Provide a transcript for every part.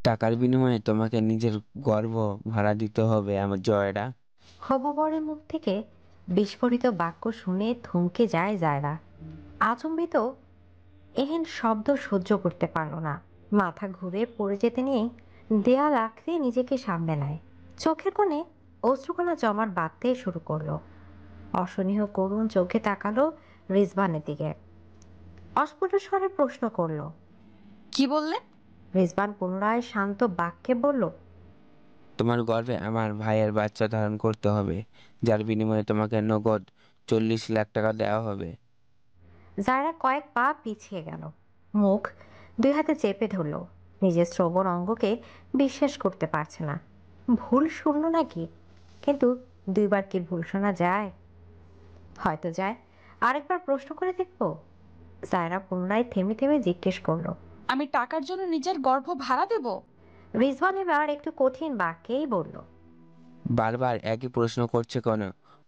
টাকার বিনিময়ে তোমাকে নিজের গর্ব ভাড়া দিতে হবে আমার জয়রা। হবু বরের মুখ থেকে বিস্ফোরিত বাক্য শুনে থমকে যায় জায়রা। আচম্বিত এহেন শব্দ সহ্য করতে পারল না। মাথা ঘুরে পড়ে যেতে নিয়ে দেয়াল আঁকড়ে নিজেকে সামনে নেয়। চোখের কোণে অশ্রুকণা জমাট বাঁধতে শুরু করলো। অসহনীয় করুণ চোখে তাকালো রিজবানের দিকে। অস্ফুট স্বরে প্রশ্ন করলো। কি বললে? রিজবান পুনরায় শান্ত বাক্যে বলল। তোমার গর্ভে আমার ভাইয়ের বাচ্চা ধারণ করতে হবে, যার বিনিময়ে তোমাকে নগদ 40 লাখ টাকা দেওয়া হবে। জায়রা কয়েক পা পিছিয়ে গেল, মুখ দুই হাতে চেপে ধরল। নিজের শ্রবণ অঙ্গকে বিশ্বাস করতে পারছে না। ভুল শুনল নাকি? কিন্তু দুইবার কি ভুল শোনা যায়? হয়তো যায়। আরেকবার প্রশ্ন করে দেখবো। জায়রা পুনরায় থেমে থেমে জিজ্ঞেস করলো। আমি টাকার জন্য নিজের গর্ভ ভাড়া দেব? রিজওয়ান এবার একটু কঠিন বাক্যেই বলল। বারবার একই প্রশ্ন করছে কেন?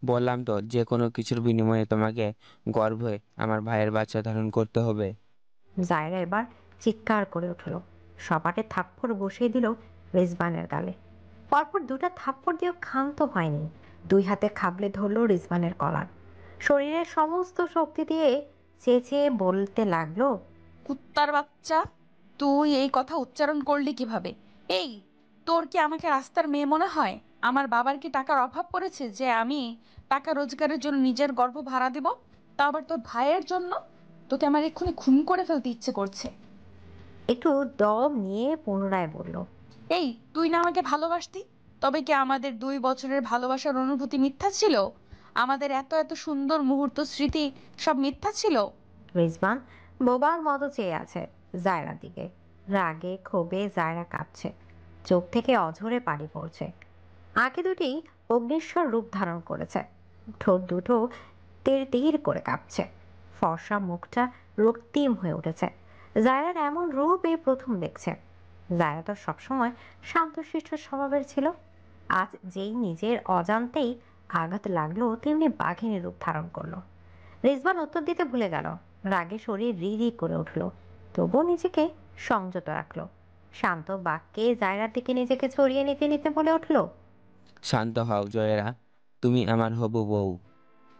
বললাম তো, যে কোনো কিছুর বিনিময়ে তোমাকে গর্ভে আমার ভাইয়ের বাচ্চা ধারণ করতে হবে। জায়রা এবার চিৎকার করে উঠল। সপাটে থাপ্পড় বসিয়ে দিল রিজবানের গালে। পরপর দুটা থাপ্পড় দিয়েও ক্ষান্ত হয়নি। দুই হাতে খাবলে ধরল রিজবানের কলার। শরীরের সমস্ত শক্তি দিয়ে চেয়ে চেয়ে বলতে লাগলো। কুত্তার বাচ্চা, তুই এই কথা উচ্চারণ করলি কিভাবে? এই, তোর কি আমাকে রাস্তার মেয়ে মনে হয়? আমার বাবার কি টাকার অভাব পড়েছে যে আমি টাকা রোজগারের জন্য নিজের গর্ভ ভাড়া দিব? তা আবার তোর ভাইয়ের জন্য? তোকে আমার এক্ষুনি খুন করে ফেলতে ইচ্ছে করছে। একটু দম নিয়ে পুনরায় বলল। এই, তুই না আমাকে ভালোবাসতি? তবে কি আমাদের 2 বছরের ভালোবাসার অনুভূতি মিথ্যা ছিল? আমাদের এত এত সুন্দর মুহূর্ত স্মৃতি সব মিথ্যা ছিল? রিজবান বোবার মতো চেয়ে আছে জায়রার দিকে। রাগে ক্ষোভে জায়রা কাঁপছে। চোখ থেকে অঝরে পানি পড়ছে। আঁখি দুটি অগ্নিশ্বর রূপ ধারণ করেছে। ঠোঁট দুটো তীর তীর করে কাঁপছে। ফর্সা মুখটা রক্তিম হয়ে উঠেছে। জায়রার এমন রূপ এই প্রথম দেখছে। জায়রা তো সবসময় শান্তশিষ্ট স্বভাবের ছিল। আজ যেই নিজের অজান্তেই আঘাত লাগলো তেমনি বাঘিনী রূপ ধারণ করলো। রিজওয়ান উত্তর দিতে ভুলে গেল। রাগে শরীর রি রি করে উঠল। তবুও নিজেকে সংযত রাখলো। শান্ত বাক্যে জায়রার দিকে নিজেকে ছড়িয়ে নিতে নিতে বলে উঠল। শান্ত হও জয়েরা, তুমি আমার হবু বউ,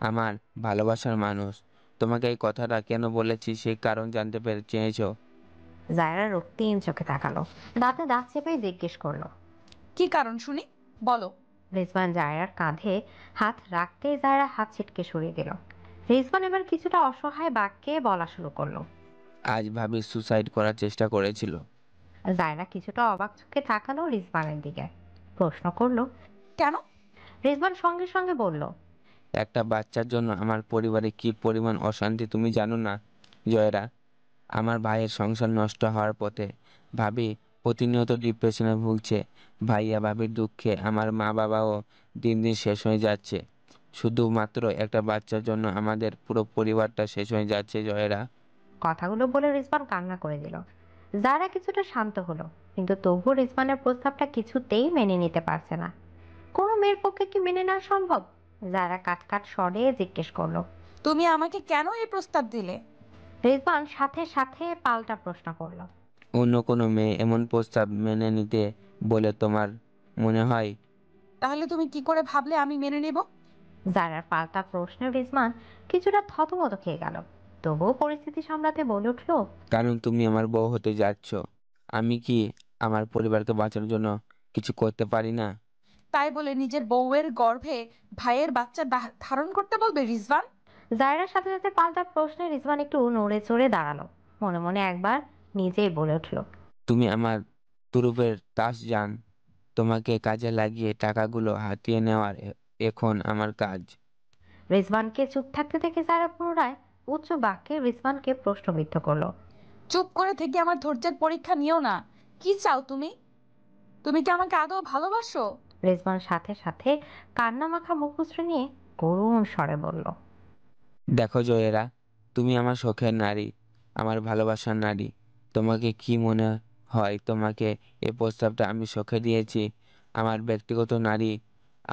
আমার ভালোবাসার মানুষ। তোমাকে এই কথাটা কেন বলেছি সেই কারণ জানতে পেরে চেয়েছো? জায়রা রক্তিম চোখে তাকালো। দাঁতে দাঁত চেপে জিজ্ঞেস করলো। কি কারণ শুনি, বলো। রিজওয়ান জায়রার কাঁধে হাত রাখতেই জায়রা হাত ছিটকে সরিয়ে দিল। রিজওয়ান এবার কিছুটা অসহায় বাক্যে বলা শুরু করলো। আজ ভাবি সুসাইড করার চেষ্টা করেছিল। জায়রা কিছুটা অবাক চোখে তাকালো রিজওয়ানের দিকে। প্রশ্ন করলো। কেন? রিজওয়ান সঙ্গে সঙ্গে বলল। একটা বাচ্চার জন্য আমার পরিবারে কি পরিমাণ অশান্তি তুমি জানো না জয়রা? আমার ভাইয়ের সংসার নষ্ট হওয়ার পথে। ভাবি প্রতিনিয়ত ডিপ্রেশনে ভুগছে। ভাইয়া ভাবির দুঃখে আমার মা বাবাও দিন দিন শেষ হয়ে যাচ্ছে। শুধুমাত্র একটা বাচ্চার জন্য আমাদের পুরো পরিবারটা শেষ হয়ে যাচ্ছে জয়রা। কথাগুলো বলে রিজওয়ান কান্না করে দিল। জারা কিছুটা শান্ত হলো, কিন্তু তবুও রিজওয়ানের প্রস্তাবটা কিছুতেই মেনে নিতে পারছে না। কোনো মেয়ের পক্ষে কি মেনে নেওয়া সম্ভব? জারা কাট কাট স্বরে জিজ্ঞেস করলো। তুমি আমাকে কেন এই প্রস্তাব দিলে? রিজওয়ান সাথে সাথে পাল্টা প্রশ্ন করলো। অন্য কোনো মেয়ে এমন প্রস্তাব মেনে নিতে বলে তোমার মনে হয়? তাহলে তুমি কি করে ভাবলে আমি মেনে নেব? জারার পাল্টা প্রশ্নে রিজওয়ান কিছুটা থতমত খেয়ে গেল। তবুও পরিস্থিতি সামলাতে বলে উঠলো। কারণ তুমি আমার বউ হতে যাচ্ছ। আমি কি আমার পরিবারকে বাঁচানোর জন্য কিছু করতে পারি না? তাই বলে নিজের বউয়ের গর্ভে ভাইয়ের বাচ্চা ধারণ করতে বলবে রিজওয়ান? জায়রার সাথে সাথে পাল্টা প্রশ্নে রিজওয়ান একটু নড়ে চড়ে দাঁড়ালো। মনে মনে একবার নিজেই বলে উঠলো। তুমি আমার তুরুপের তাস জান। তোমাকে কাজে লাগিয়ে টাকাগুলো হাতিয়ে নেওয়ার এখন আমার কাজ। রিজওয়ানকে চুপ থাকতে দেখে জারা পুনরায় উচ্চ বাক্যে রিজওয়ানকে প্রশ্নবিদ্ধ করলো। চুপ করে থেকে আমার ধৈর্যের পরীক্ষা নিও না। কি চাও তুমি? তুমি কি আমাকে আদৌ ভালোবাসো? রিজওয়ান সাথে সাথে কান্না মাখা মুখশ্রী নিয়ে করুণ স্বরে বলল। দেখো জয়েরা, তুমি আমার শখের নারী, আমার ভালোবাসার নারী। তোমাকে কি মনে হয় তোমাকে এই প্রস্তাবটা আমি শখে দিয়েছি? আমার ব্যক্তিগত নারী,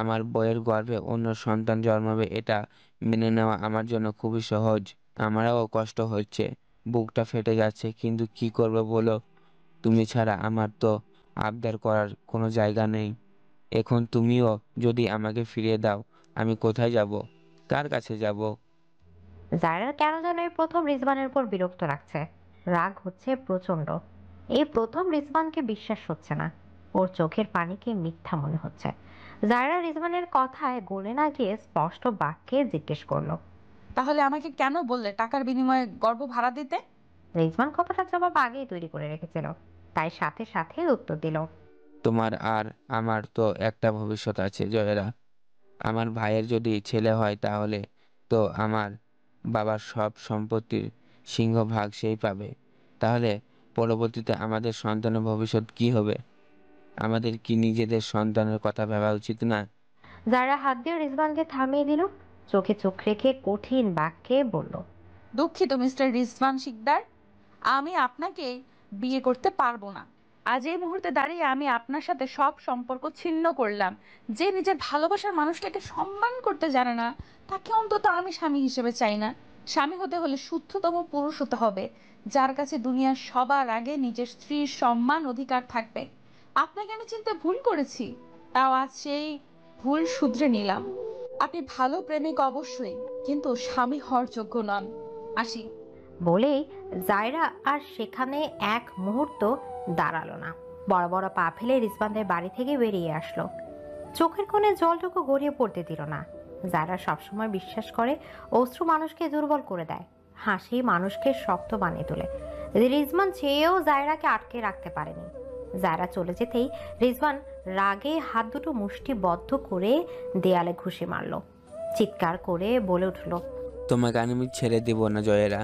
আমার বইয়ের গর্ভে অন্য সন্তান জন্মাবে, এটা মেনে নেওয়া আমার জন্য খুবই সহজ। আমারও কষ্ট হচ্ছে, বুকটা ফেটে যাচ্ছে, কিন্তু কি করবো বলো? তুমি ছাড়া আমার তো আবদার করার কোনো জায়গা নেই। এখন তুমিও যদি আমাকে ফিরিয়ে দাও, আমি কোথায় যাব, কার কাছে যাব? জায়রার কেন যেন এই প্রথম রিজওয়ানের উপর বিরক্ত লাগছে। রাগ হচ্ছে প্রচন্ড। এই প্রথম রিজওয়ানকে বিশ্বাস হচ্ছে না। ওর চোখের পানিকে মিথ্যা মনে হচ্ছে। জায়রা রিজওয়ানের কথায় গলে না গিয়ে স্পষ্ট বাক্যে জিজ্ঞেস করলো। তাহলে আমাকে কেন বললে টাকার বিনিময়ে গর্ভ ভাড়া দিতে? রিজওয়ান কথাটার জবাব আগেই তৈরি করে রেখেছিল, তাই সাথে সাথে উত্তর দিল। তোমার আর আমার তো একটা ভবিষ্যৎ আছে জয়েরা। আমার ভাইয়ের যদি ছেলে হয় তাহলে তো আমার বাবার সব সম্পত্তির সিংহভাগ সেই পাবে। তাহলে পরবর্তীতে আমাদের সন্তানের ভবিষ্যৎ কি হবে? আমাদের কি নিজেদের সন্তানের কথা ভাবা উচিত না? জায়রা হাত দিয়ে রিজওয়ানকে থামিয়ে দিল। চোখে চোখ রেখে কঠিন বাক্যে বলল। দুঃখিত মিস্টার রিজওয়ান শিকদার, আমি আপনাকে বিয়ে করতে পারবো না। আজ এই মুহূর্তে দাঁড়িয়ে আমি আপনার সাথে সব সম্পর্ক ছিন্ন করলাম। যে নিজের ভালোবাসার মানুষটাকে সম্মান করতে জানে না, তাকে অন্তত আমি স্বামী হিসেবে চাই না। স্বামী হতে হলে শুদ্ধতম পুরুষ হতে হবে, যার কাছে দুনিয়ার সবার আগে নিজের স্ত্রীর সম্মান অধিকার থাকবে। আপনাকে আমি চিন্তা ভুল করেছি, তাও আজ সেই ভুল শুধরে নিলাম। আপনি ভালো প্রেমিক অবশ্যই, কিন্তু স্বামী হওয়ার যোগ্য নন। আসি। বলেই জায়রা আর সেখানে এক মুহূর্ত দাঁড়ালো না। বড় বড় পা ফেলে রিজওয়ানদের বাড়ি থেকে বেরিয়ে আসলো। চোখের কোণে জলটুকু গড়িয়ে পড়তে দিল না। যারা সবসময় বিশ্বাস করে অশ্রু মানুষকে দুর্বল করে দেয়, হাসি মানুষকে শক্ত বানিয়ে তোলে। রিজওয়ান চেয়েও জায়রাকে আটকে রাখতে পারেনি। জায়রা চলে যেতেই রিজওয়ান রাগে হাত দুটো মুষ্টিবদ্ধ করে দেয়ালে ঘুষি মারল। চিৎকার করে বলে উঠল। তোমাকে আমি ছেড়ে দিব না জয়েরা।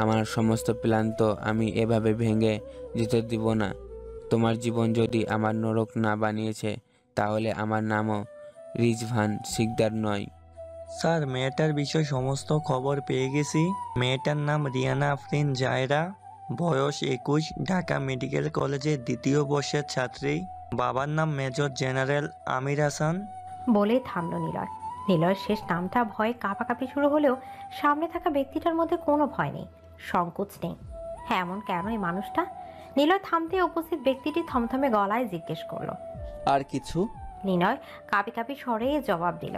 আমার সমস্ত প্ল্যান তো আমি এভাবে ভেঙে যেতে দিব না। তোমার জীবন যদি আমার নরক না বানিয়েছে, তাহলে আমার নামও রিজভান শিকদার নয়। স্যার, মেয়েটার বিষয়ে সমস্ত খবর পেয়ে গেছি। মেয়েটার নাম রিয়ানা আফরিন জায়রা, বয়স 21, ঢাকা মেডিকেল কলেজের 2য় বর্ষের ছাত্রী। বাবার নাম মেজর জেনারেল আমির হাসান। বলেই থামল নিলয়। নিলয়ের শেষ নামটা ভয়ে কাঁপাকাঁপি শুরু হলেও সামনে থাকা ব্যক্তিটার মধ্যে কোনো ভয় নেই, সংকোচ নেই। হ্যাঁ, এমন কেন এই মানুষটা? নিলয় থামতে উপস্থিত ব্যক্তিটি থমথমে গলায় জিজ্ঞেস করলো। আর কিছু? নিলয় কাঁপি কাঁপি স্বরে জবাব দিল।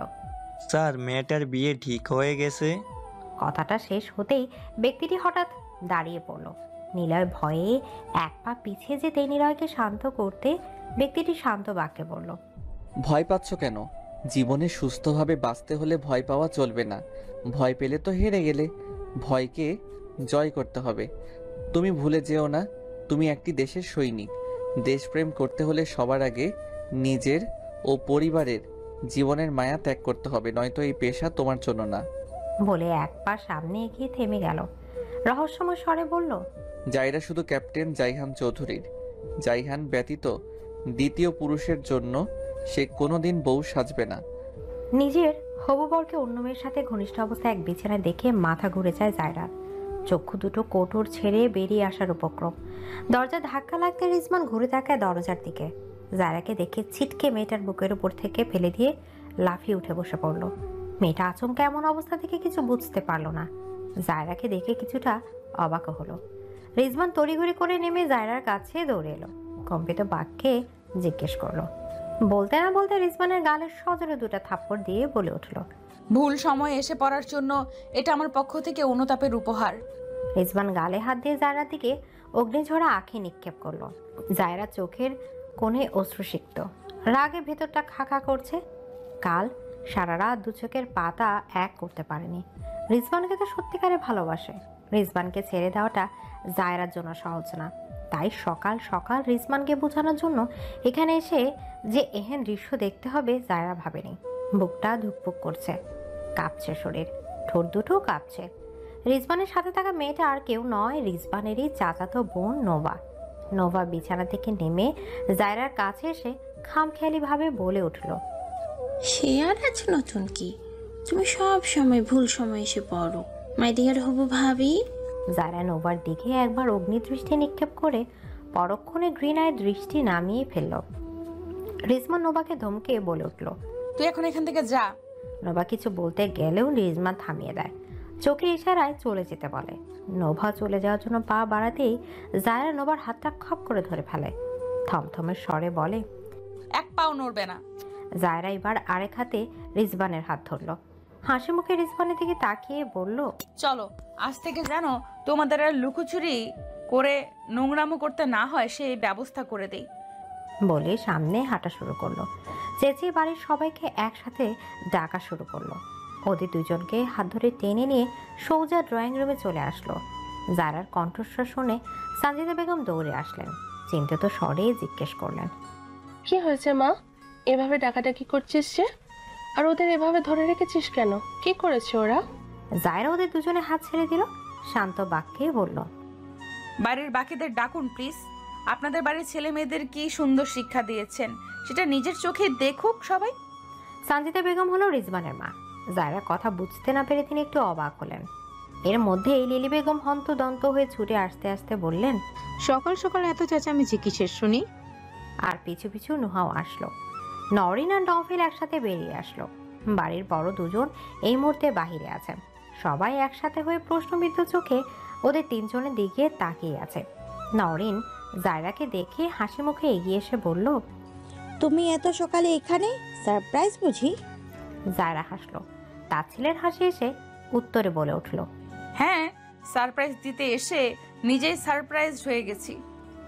স্যার, মেয়েটার বিয়ে ঠিক হয়ে গেছে। কথাটা শেষ হতেই ব্যক্তিটি হঠাৎ দাঁড়িয়ে পড়ল। নিলয় ভয়ে এক পা পিছিয়ে যেতে নিলয়কে শান্ত করতে ব্যক্তিটি শান্ত বাক্যে বলল। ভয় পাচ্ছ কেন? জীবনে সুস্থভাবে বাঁচতে হলে ভয় পাওয়া চলবে না। ভয় পেলে তো হেরে গেলে। ভয়কে জয় করতে হবে। তুমি ভুলে যেও না, তুমি একটি দেশের সৈনিক। দেশপ্রেম করতে হলে সবার আগে নিজের ও পরিবারের জীবনের মায়া ত্যাগ করতে হবে, নয়তো এই পেশা তোমার জন্য না। বলে এক পা সামনে এগিয়ে থেমে গেল। রহস্যময় স্বরে বলল। জায়রা শুধু ক্যাপ্টেন জাইহান চৌধুরীর। জাইহান ব্যতীত দ্বিতীয় পুরুষের জন্য সে কোনোদিন বউ সাজবে না। নিজের হবু বরকে অন্য মেয়ের সাথে ঘনিষ্ঠ অবস্থায় এক বিছানায় দেখে মাথা ঘুরে যায় জায়রার। চক্ষু দুটো কোটর ছেড়ে বেরিয়ে আসার উপক্রম। দরজা ধাক্কা লাগতে রিজওয়ান ঘুরে তাকায় দরজার দিকে। জায়রাকে দেখে ছিটকে মেয়েটার বুকের উপর থেকে ফেলে দিয়ে লাফিয়ে উঠে বসে পড়ল। মেয়েটা আচমকা এমন অবস্থা থেকে কিছু বুঝতে পারল না। জায়রাকে দেখে কিছুটা অবাক হলো। রিজওয়ান তড়িঘড়ি করে নেমে জায়রার কাছে দৌড়ে এলো। কম্পিত বাক্যে জিজ্ঞেস করলো। বলতে না বলতে রিজওয়ানের গালের সজোরে দুটো থাপ্পড় দিয়ে বলে উঠল। ভুল সময়ে এসে পড়ার জন্য এটা আমার পক্ষ থেকে অনুতাপের উপহার। রিজওয়ান গালে হাত দিয়ে জায়রার দিকে অগ্নিঝরা আঁখি নিক্ষেপ করলো। জায়রা চোখের কোণে অশ্রুসিক্ত, রাগে ভেতরটা খাখা করছে। কাল সারা রাত দু চোখের পাতা এক করতে পারেনি। রিজওয়ানকে তো সত্যিকারে ভালোবাসে। রিজওয়ানকে ছেড়ে দেওয়াটা জায়রার জন্য সহজ না। তাই সকাল সকাল রিজওয়ানকে বোঝানোর জন্য এখানে এসে যে এহেন দৃশ্য দেখতে হবে জায়রা ভাবেনি। বুকটা ধুকপুক করছে, কাঁপছে শরীর, ঠোঁট দুটো কাঁপছে। রিজওয়ানের সাথে থাকা মেয়েটা আর কেউ নয়, রিজওয়ানেরই চাচাতো বোন নোভা। নোভা বিছানা থেকে নেমে জায়রার কাছে এসে খামখেয়ালি ভাবে বলে উঠল। সে আর আছে নতুন কি? তুমি সব সময় ভুল সময় এসে পড়ো মাই ডিয়ার হবু ভাবি। জায়রা নোভার দিকে একবার অগ্নিদৃষ্টি নিক্ষেপ করে পরক্ষণে ঘৃণায় দৃষ্টি নামিয়ে ফেলল। রিজওয়ান নোভাকে ধমকে বলে উঠল। তুই এখন এখান থেকে যা। নোভা কিছু বলতে গেলেও রিজওয়ান থামিয়ে দেয়, চোখের ইশারায় চলে যেতে বলে। নোভা চলে যাওয়ার জন্য পা বাড়াতেই জায়রা নোভার হাতটা খপ করে ধরে ফেলে। থমথমে স্বরে বলে। এক পাও নড়বে না। জায়রা এবার আরেক হাতে রিজবানের হাত ধরল। হাসি মুখে রিজবানের দিকে তাকিয়ে বলল, চলো, আজ থেকে যেন তোমাদের আর লুকোচুরি করে নোংরামো করতে না হয় সেই ব্যবস্থা করে দেই। বলে সামনে হাঁটা শুরু করলো। চেঁচিয়ে বাড়ির সবাইকে একসাথে ডাকা শুরু করলো। ওদের দুজনকে হাত ধরে টেনে নিয়ে সৌজা ড্রয়িং রুমে চলে আসলো। জারার কণ্ঠস্বর শুনে সানজিদা বেগম দৌড়ে আসলেন। চিন্তিত স্বরে জিজ্ঞেস করলেন, কি হয়েছে মা? এভাবে ডাকাডাকি করছিস যে? আর ওদের এভাবে ধরে রেখেছিস কেন? কি করেছে ওরা? জায়রা ওদের দুজনে হাত ছেড়ে দিল। শান্ত বাক্যে বলল, বাড়ির বাকিদের ডাকুন প্লিজ। আপনাদের বাড়ির ছেলে মেয়েদের কি সুন্দর শিক্ষা দিয়েছেন সেটা নিজের চোখে দেখুক সবাই। সানজিদা বেগম হলো রিজবানের মা। জায়রার কথা বুঝতে না পেরে তিনি একটু অবাক হলেন। এর মধ্যেই লিলি বেগম হন্তদন্ত হয়ে ছুটে আসতে আসতে বললেন, সকাল সকাল এত চেঁচামেচি কিসের শুনি? আর পিছু পিছু নুহাও আসলো। নরিন আর নফিল একসাথে বেরিয়ে আসলো। বাড়ির বড় দুজন এই মুহূর্তে বাহিরে আছেন। সবাই একসাথে হয়ে প্রশ্নবিদ্ধ চোখে ওদের তিনজনের দিকে তাকিয়ে আছে। নরিন জায়রাকে দেখে হাসি মুখে এগিয়ে এসে বলল, তুমি এত সকালে এখানে? সারপ্রাইজ বুঝি? জায়রা হাসলো। তার ছেলের হাসি এসে উত্তরে বলে উঠল, হ্যাঁ, সারপ্রাইজ দিতে এসে নিজেই সারপ্রাইজ হয়ে গেছি।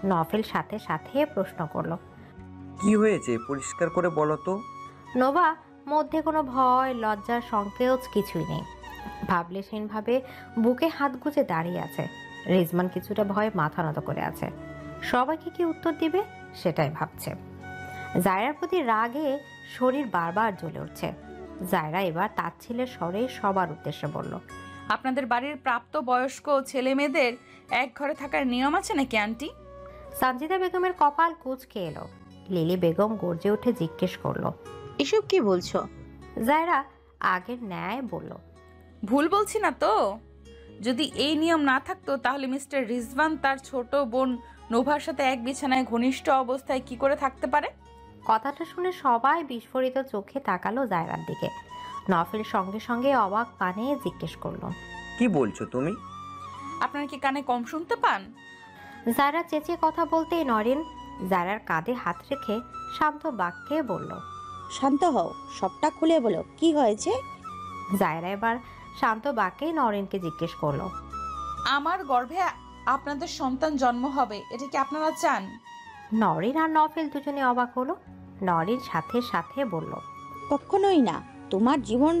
নফিল সাথে সাথে প্রশ্ন করলো, কি হয়েছে পরিষ্কার করে বলো তো। নোভা মধ্যে কোনো ভয়, লজ্জার সংকেত কিছুই নেই। ভাবলেশীনভাবে বুকে হাত গুজে দাঁড়িয়ে আছে। রিজমান কিছুটা ভয়ে মাথা নত করে আছে। সবাইকে কি উত্তর দিবে সেটাই ভাবছে। জায়রার প্রতি রাগে শরীর বারবার জ্বলে উঠছে। জায়রা এবার তার ছেলের স্বরে সবার উদ্দেশ্যে বলল, আপনাদের বাড়ির প্রাপ্ত বয়স্ক ছেলে মেয়েদের এক ঘরে থাকার নিয়ম আছে নাকি আন্টি? সানজিদা বেগমের কপাল কুঁচকে এলো। লিলি বেগম গর্জে উঠে জিজ্ঞেস করলো, এসব কি বলছো? জায়রা আগের ন্যায় বলল, ভুল বলছি না তো? যদি এই নিয়ম না থাকতো তাহলে মিস্টার রিজওয়ান তার ছোট বোন নোভার সাথে এক বিছানায় ঘনিষ্ঠ অবস্থায় কি করে থাকতে পারে? কথাটা শুনে সবাই বিস্ফোরিত চোখে তাকালো জায়রার দিকে। নফিল সঙ্গে সঙ্গে অবাক কানে জিজ্ঞেস করলো, কি বলছো তুমি? আপনারা কি কানে কম শুনতে পান? জায়রা চেঁচিয়ে কথা বলতেই নরিন জায়রার কাঁধে হাত রেখে শান্ত বাক্যে বলল, শান্ত হও, সবটা খুলে বলো, কি হয়েছে? জায়রা এবার শান্ত বাক্যে নরিনকে জিজ্ঞেস করলো, আমার গর্ভে আপনাদের সন্তান জন্ম হবে, এটা কি আপনারা চান? নরিন আর নফিল দুজনে অবাক হলো। নরিন সাথে সাথে বলল, কখনোই না, তোমার জীবন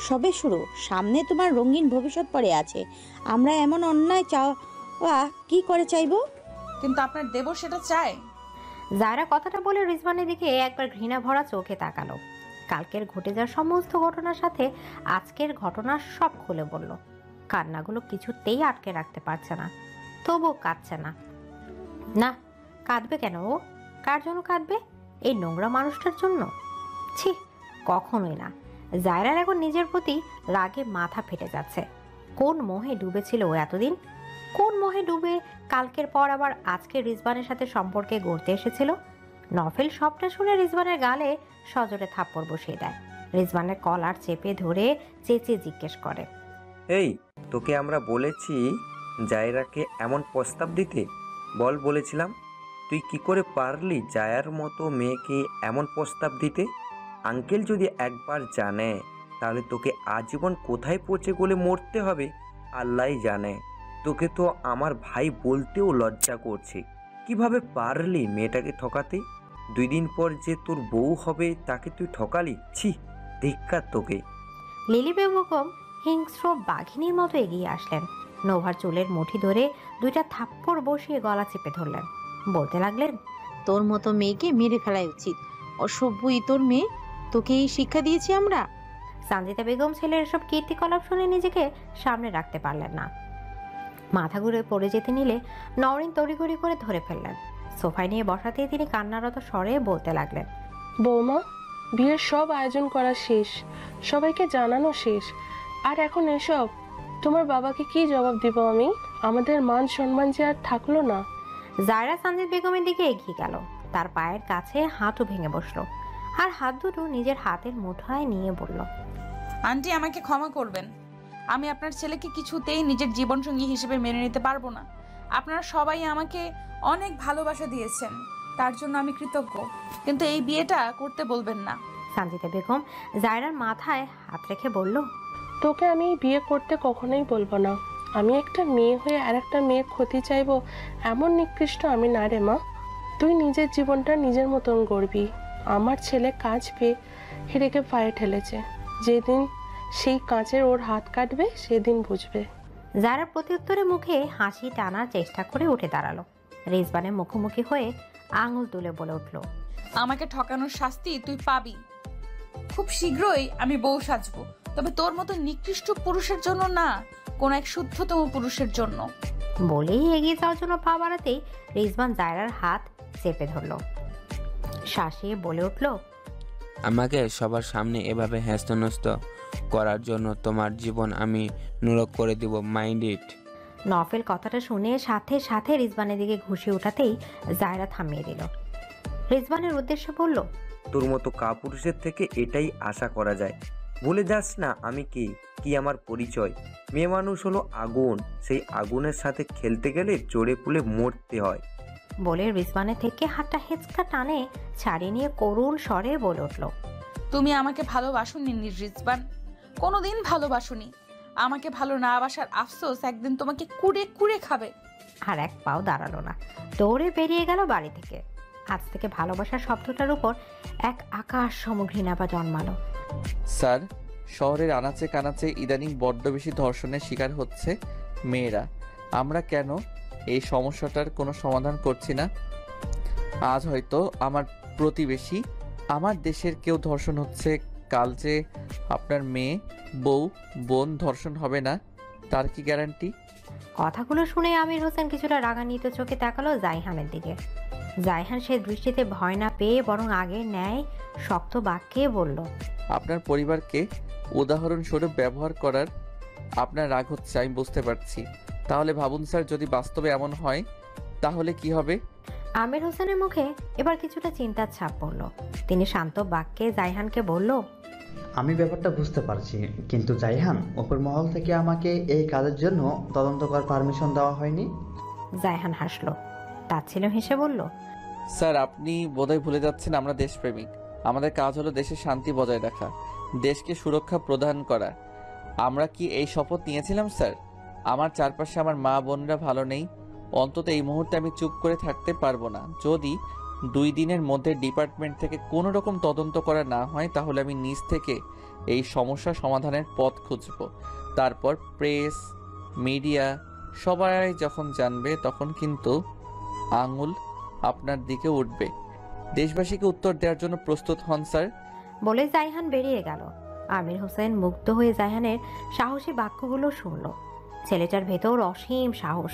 সবে শুরু, সামনে তোমার রঙিন ভবিষ্যৎ পড়ে আছে। আমরা এমন অন্যায় চাওয়া কি করে চাইবো? কিন্তু আপনার দেবর সেটা চায়। জায়রা কথাটা বলে রিজওয়ানের দিকে একবার ঘৃণা ভরা চোখে তাকালো। কালকের ঘটে যাওয়ার সমস্ত ঘটনার সাথে আজকের ঘটনা সব খুলে বলল। কান্নাগুলো কিছুতেই আটকে রাখতে পারছে না, তবুও কাঁদছে না। না, কাঁদবে কেন ও? কার জন্য কাঁদবে? এই নোংরা মানুষটার জন্য? ছি, কখনোই না। জায়রার এখন নিজের প্রতি রাগে মাথা ফেটে যাচ্ছে। কোন মোহে ডুবেছিল ও এতদিন? কোন মোহে ডুবে কালকের পর আবার আজকে রিজওয়ানের সাথে সম্পর্কে গড়তে এসেছিল? নফেল সবটা শুনে রিজওয়ানের গালে সজোরে থাপ্পড় বসিয়ে দেয়। রিজওয়ানের কলার চেপে ধরে চেঁচিয়ে জিজ্ঞেস করে, এই, তোকে আমরা বলেছি জায়রাকে এমন প্রস্তাব দিতে? বল বলেছিলাম। তুই কি করে পারলি জায়ার মতো মেয়েকে এমন প্রস্তাব দিতে? আঙ্কেল যদি একবার জানে তাহলে তোকে আজীবন কোথায় পচে গলে মরতে হবে আল্লাহই জানে। তোকে তো আমার ভাই বলতেও লজ্জা করছে। কিভাবে পারলি মেয়েটাকে ঠকাতে? 2 দিন পর যে তোর বউ হবে তাকে তুই ঠকালি। ছি, ধিক্কার তোকে। লিলি বেগম হিংস্র বাঘিনীর মতো এগিয়ে আসলেন। নোভার চুলের মুঠি ধরে 2টা থাপ্পড় বসিয়ে গলা চেপে ধরলেন। বলতে লাগলেন, তোর মতো মেয়েকে মেরে ফেলাই উচিত। অসভ্যই তোর মেয়ে, তোকে এই শিক্ষা দিয়েছি আমরা। সানজিদা বেগম ছেলের এসব কীর্তিকলাপ শুনে নিজেকে সামনে রাখতে পারলেন না। মাথা ঘুরে পড়ে যেতে নিলে নরিন তড়িঘড়ি করে ধরে ফেললেন। সোফায় নিয়ে বসাতেই তিনি কান্নারত স্বরে বলতে লাগলেন, বৌমা, বিয়ের সব আয়োজন করা শেষ, সবাইকে জানানো শেষ, আর এখন এসব? তোমার বাবাকে কি জবাব দিব আমি? আমাদের মান সম্মান যে আর থাকলো না। জায়রা সানজিদ বেগমের দিকে এগিয়ে গেল। তার পায়ের কাছে হাঁটু ভেঙে বসলো আর হাত দুটো নিজের হাতের মুঠোয় নিয়ে বলল, আন্টি, আমাকে ক্ষমা করবেন। আমি আপনার ছেলেকে কিছুতেই নিজের জীবনসঙ্গী হিসেবে মেনে নিতে পারবো না। আপনারা সবাই আমাকে অনেক ভালোবাসা দিয়েছেন, তার জন্য আমি কৃতজ্ঞ, কিন্তু এই বিয়েটা করতে বলবেন না। সানজিদা বেগম জায়রার মাথায় হাত রেখে বলল, তোকে আমি বিয়ে করতে কখনোই বলবো না। আমি একটা মেয়ে হয়ে আর একটা মেয়ে ক্ষতি চাইবো এমন নিকৃষ্ট আমি না রে মা। তুই নিজের জীবনটা নিজের মতন গড়বি। আমার ছেলে কাজ পেয়ে হিরেকে পায়ে ঠেলেছে। যেদিন সেই কাঁচের ওর হাত কাটবে সেদিন বুঝবে। জায়রার প্রত্যুত্তরে মুখে হাসি টানার চেষ্টা করে উঠে দাঁড়ালো। রিজবানের মুখোমুখি হয়ে আঙুল তুলে বলে উঠল, আমাকে ঠকানোর শাস্তি তুই পাবি। খুব শীঘ্রই আমি বউ সাজবো, তবে তোর মতো নিকৃষ্ট পুরুষের জন্য না, কোন এক শুদ্ধতম পুরুষের জন্য। বলেই এগিয়ে যাওয়ার জন্য পা বাড়াতেই রিজবান জায়রার হাত চেপে ধরল। শাসিয়ে বলে উঠল, আমাকে সবার সামনে এভাবে হ্যাস্ত করার জন্য তোমার জীবন আমি নরক করে দিব, মাইন্ড ইট। নফেল কথাটা শুনে সাথে সাথে রিজবানের দিকে ঘুষি উঠাতেই জায়রা থামিয়ে দিল। রিজবানের উদ্দেশ্যে বলল, তোর মতো কাপুরুষের থেকে এটাই আশা করা যায়। ভুলে যাস না আমি কি আমার পরিচয়। মেয়ে মানুষ হলো আগুন, সেই আগুনের সাথে খেলতে গেলে জোরে পুলে মরতে হয়। বলে রিজবানের থেকে হাতটা হেঁচকা টানে ছাড়িয়ে নিয়ে করুণ স্বরে বলে উঠল, তুমি আমাকে ভালোবাসোনি রিজবান, কোনোদিন ভালোবাসোনি। আমাকে ভালো না বাসার আফসোস একদিন তোমাকে কুড়ে কুড়ে খাবে। আর এক পাও দাঁড়ালো না, দৌড়ে বেরিয়ে গেল বাড়ি থেকে। আজ থেকে ভালোবাসার শব্দটার উপর এক আকাশ সম ঘৃণাপা জন্মালো। স্যার, শহরের আনাচে কানাচে ইদানিং বড্ড বেশি ধর্ষণের শিকার হচ্ছে মেয়েরা। আমরা কেন এই সমস্যাটার কোনো সমাধান করছি না? আজ হয়তো আমার প্রতিবেশী, আমার দেশের কেউ ধর্ষণ হচ্ছে, কাল যে আপনার মেয়ে, বউ, বোন ধর্ষণ হবে না, তার কি গ্যারান্টি? কথাগুলো শুনে আমির হোসেন কিছুটা রাগান্বিত চোখে তাকালো জাইহানের দিকে। জাইহান সে দৃষ্টিতে ভয় না পেয়ে বরং আগের ন্যায় শক্ত বাক্যে বলল, আপনার পরিবারকে উদাহরণস্বরূপ ব্যবহার করার আপনার রাগ হচ্ছে, আমি বুঝতে পারছি। তাহলে ভাবুন স্যার, যদি বাস্তবে এমন হয় তাহলে কি হবে? আমির হোসেনের মুখে এবার কিছুটা চিন্তার ছাপ পড়ল। তিনি শান্ত বাক্যে জাইহানকে বলল, আমি ব্যাপারটা বুঝতে পারছি, কিন্তু জাইহান, উপর মহল থেকে আমাকে এই কাজের জন্য তদন্ত করার পারমিশন দেওয়া হয়নি। জাইহান হাসলো, তাচ্ছিল্য হেসে বলল, স্যার, আপনি বোধহয় ভুলে যাচ্ছেন আমরা দেশপ্রেমিক। আমাদের কাজ হলো দেশের শান্তি বজায় রাখা, দেশকে সুরক্ষা প্রদান করা। আমরা কি এই শপথ নিয়েছিলাম স্যার? আমার চারপাশে আমার মা বোনরা ভালো নেই, অন্তত এই মুহূর্তে আমি চুপ করে থাকতে পারবো না। যদি 2 দিনের মধ্যে ডিপার্টমেন্ট থেকে কোনো রকম তদন্ত করা না হয় তাহলে আমি নিজ থেকে এই সমস্যা সমাধানের পথ খুঁজব। তারপর প্রেস, মিডিয়া সবাই যখন জানবে তখন কিন্তু আঙুল আপনার দিকে উঠবে। দেশবাসীকে উত্তর দেওয়ার জন্য প্রস্তুত হন স্যার। বলে জাইহান বেরিয়ে গেল। আমির হোসেন মুগ্ধ হয়ে জাইহানের সাহসী বাক্যগুলো শুনল। ছেলেটার ভেতর অসীম সাহস।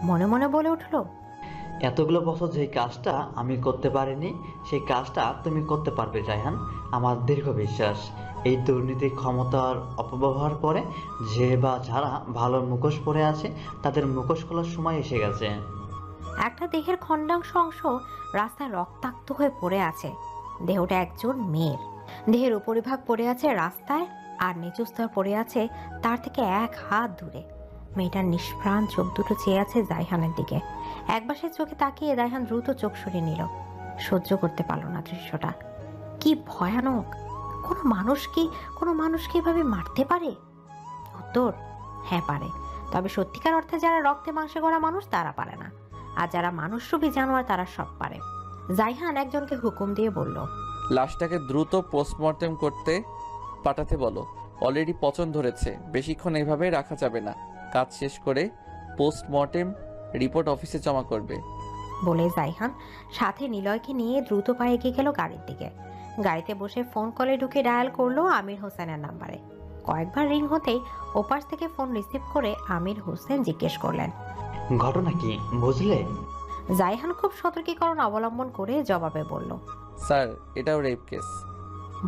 মনে মনে বলে উঠল, এতগুলো বছর যে কাজটা আমি করতে পারিনি, সেই কাজটা তুমি করতে পারবে জাইহান। আমার দীর্ঘ বিশ্বাস, এই দুর্নীতি ক্ষমতার অপব্যবহার করে যে বা যারা ভালো মুখোশ পরে আছে তাদের মুখোশ খোলার সময় এসে গেছে। একটা দেহের খণ্ডাংশ অংশ রাস্তায় রক্তাক্ত হয়ে পড়ে আছে। দেহটা একজন মেয়ের। দেহের উপরিভাগ পড়ে আছে রাস্তায়, আর নিচু স্তর পড়ে আছে তার থেকে 1 হাত দূরে। মেয়েটার নিষ্প্রাণ চোখ দুটো চেয়ে আছে জাইহানের দিকে। একবার সে চোখে তাকিয়ে জাইহান দ্রুত চোখ সরিয়ে নিল। সহ্য করতে পারল না দৃশ্যটা। কি ভয়ানক! কোনো মানুষকে এভাবে মারতে পারে? উত্তর, হ্যাঁ পারে। তবে সত্যিকার অর্থে যারা রক্তে মাংসে গড়া মানুষ তারা পারে না, আর যারা মানুষরূপী জানোয়ার তারা সব পারে। জাইহান একজনকে হুকুম দিয়ে বলল, লাশটাকে দ্রুত পোস্টমর্টেম করতে পাঠাতে বলো। অলরেডি পচন ধরেছে, বেশিক্ষণ এভাবে রাখা যাবে না। কাজ শেষ করে পোস্টমর্টেম রিপোর্ট অফিসে জমা করবে। বলে জাইহান সাথে নিলয়কে নিয়ে দ্রুত পায়ে এগিয়ে গেল গাড়ির দিকে। গাড়িতে বসে ফোন কলে ঢুকে ডায়াল করলো আমির হোসেনের নাম্বারে। কয়েকবার রিং হতেই ওপাশ থেকে ফোন রিসিভ করে আমির হোসেন জিজ্ঞেস করলেন, ঘটনা কি বুঝলে? জাইহান খুব সতর্কীকরণ অবলম্বন করে জবাবে বলল, স্যার, এটাও রেপ কেস।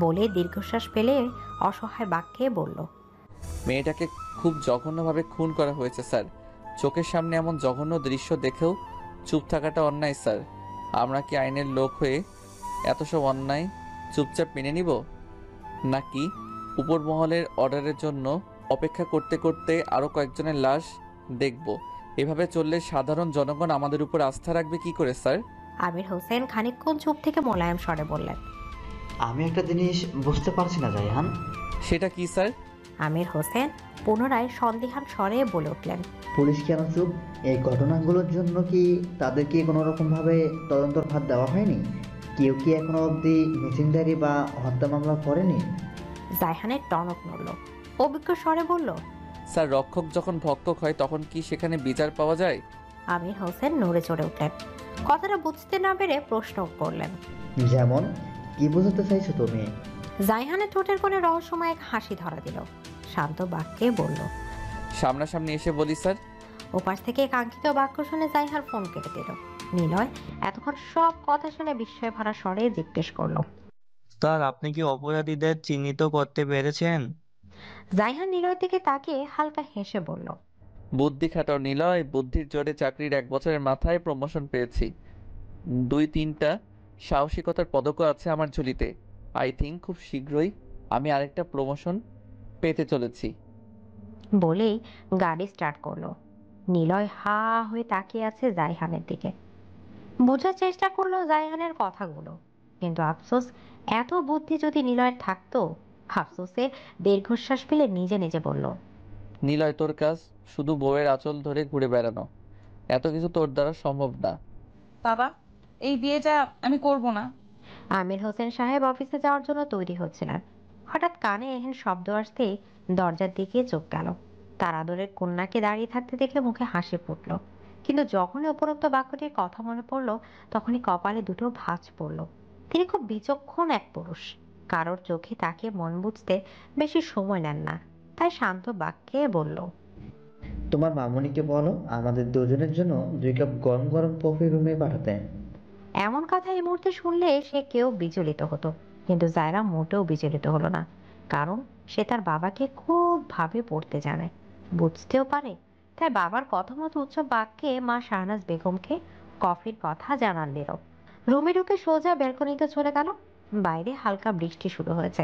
বলে দীর্ঘশ্বাস ফেলে অসহায় বাক্যে বলল, মেয়েটাকে খুব জঘন্যভাবে খুন করা হয়েছে স্যার। চোখের সামনে এমন জঘন্য দৃশ্য দেখেও চুপ থাকাটা অন্যায় স্যার। আমরা কি আইনের লোক হয়ে এত সব অন্যায় চুপচাপ মেনে নিব, নাকি উপর মহলের অর্ডারের জন্য অপেক্ষা করতে করতে আরও কয়েকজনের লাশ দেখব? এভাবে চললে সাধারণ জনগণ আমাদের উপর আস্থা রাখবে কি করে স্যার? আমির হোসেন খানিকক্ষণ চুপ থেকে মোলায়েম স্বরে বললেন, আমি একটা জিনিস বুঝতে পারছি না জাইহান। সেটা কি স্যার? আমির হোসেন পুনরায় সন্দিহান স্বরে বলে উঠলেন, পুলিশ কেন চুপ? এই ঘটনাগুলোর জন্য কি তাদেরকে কোনো রকমভাবে তদন্তর ভার দেওয়া হয়নি? কেউ কি এখনো অবধি মিসিং ডায়েরি বা হত্যা মামলা করেনি? জায়হানের টনক নড়ল। অভিজ্ঞ স্বরে বলল, স্যার, রক্ষক যখন ভক্ষক হয় তখন কি সেখানে বিচার পাওয়া যায়? আমির হোসেন নড়ে চড়ে উঠলেন। কথাটা বুঝতে না পেরে প্রশ্ন করলেন, যেমন কি বোঝাতে চাইছো তুমি? জায়হানের ঠোঁটের কোণে রহস্যময় এক হাসি ধরা দিল। শান্ত বাক্যে বলল, সামনাসামনি এসে বলি স্যার। ওপাশ থেকে কাঙ্ক্ষিত বাক্য শুনে জাইহার ফোন কেটে দিল। নিলয় এতক্ষণ সব কথা শুনে বিস্ময় ভরা স্বরে জিজ্ঞেস করলো, স্যার, আপনি কি অপরাধীদের চিহ্নিত করতে পেরেছেন? জাইহান নিলয়ের দিকে তাকিয়ে হালকা হেসে বলল, বুদ্ধি খাটাও নিলয়, বুদ্ধির জোরে চাকরির 1 বছরের মাথায় প্রমোশন পেয়েছি। 2-3টা সাহসিকতার পদকও আছে আমার ঝুলিতে। আই থিঙ্ক খুব শীঘ্রই আমি আরেকটা প্রমোশন পেতে চলেছি। বলেই গাড়ি স্টার্ট করলো। নিলয় হা হয়ে তাকিয়ে আছে জাইহানের দিকে। বোঝার চেষ্টা করলো জাইহানের কথাগুলো, কিন্তু আফসোস, এত বুদ্ধি যদি নিলয়ের থাকতো। আফসোসে দীর্ঘশ্বাস ফেলে নিজে নিজে বলল, নিলয়, তোর কাজ শুধু বউয়ের আঁচল ধরে ঘুরে বেড়ানো। এত কিছু তোর দ্বারা সম্ভব না। বাবা, এই বিয়েটা আমি করব না। আমির হোসেন সাহেব অফিসে যাওয়ার জন্য তৈরি হচ্ছিলেন। হঠাৎ কানে এহেন শব্দ আসতেই দরজার দিকে চোখ গেল। তার আদরের কন্যাকে দাঁড়িয়ে থাকতে দেখে মুখে হাসি ফুটল, কিন্তু যখনই উপরোক্ত বাক্যটির কথা মনে পড়ল তখনই কপালে দুটো ভাঁজ পড়ল। তিনি খুব বিচক্ষণ এক পুরুষ, কারোর চোখে তাকে মন বুঝতে বেশি সময় নেন না, তাই শান্ত বাক্যে বলল, তোমার মামুনিকে বলো আমাদের দুজনের জন্য 2 কাপ গরম গরম কফি রুমে পাঠাতে। এমন কথা এই মুহূর্তে শুনলে সে কেউ বিচলিত হতো, কিন্তু জায়রা মোটেও বিচলিত হলো না, কারণ সে তার বাবাকে খুব ভাবে পড়তে জানে, বুঝতেও পারে। তাই বাবার কথা মতো উচ্চ বাক্যে মা শাহনাজ বেগমকে কফির কথা জানান দিল। রুমে ঢুকে সোজা ব্যালকনিতে চলে গেল। বাইরে হালকা বৃষ্টি শুরু হয়েছে।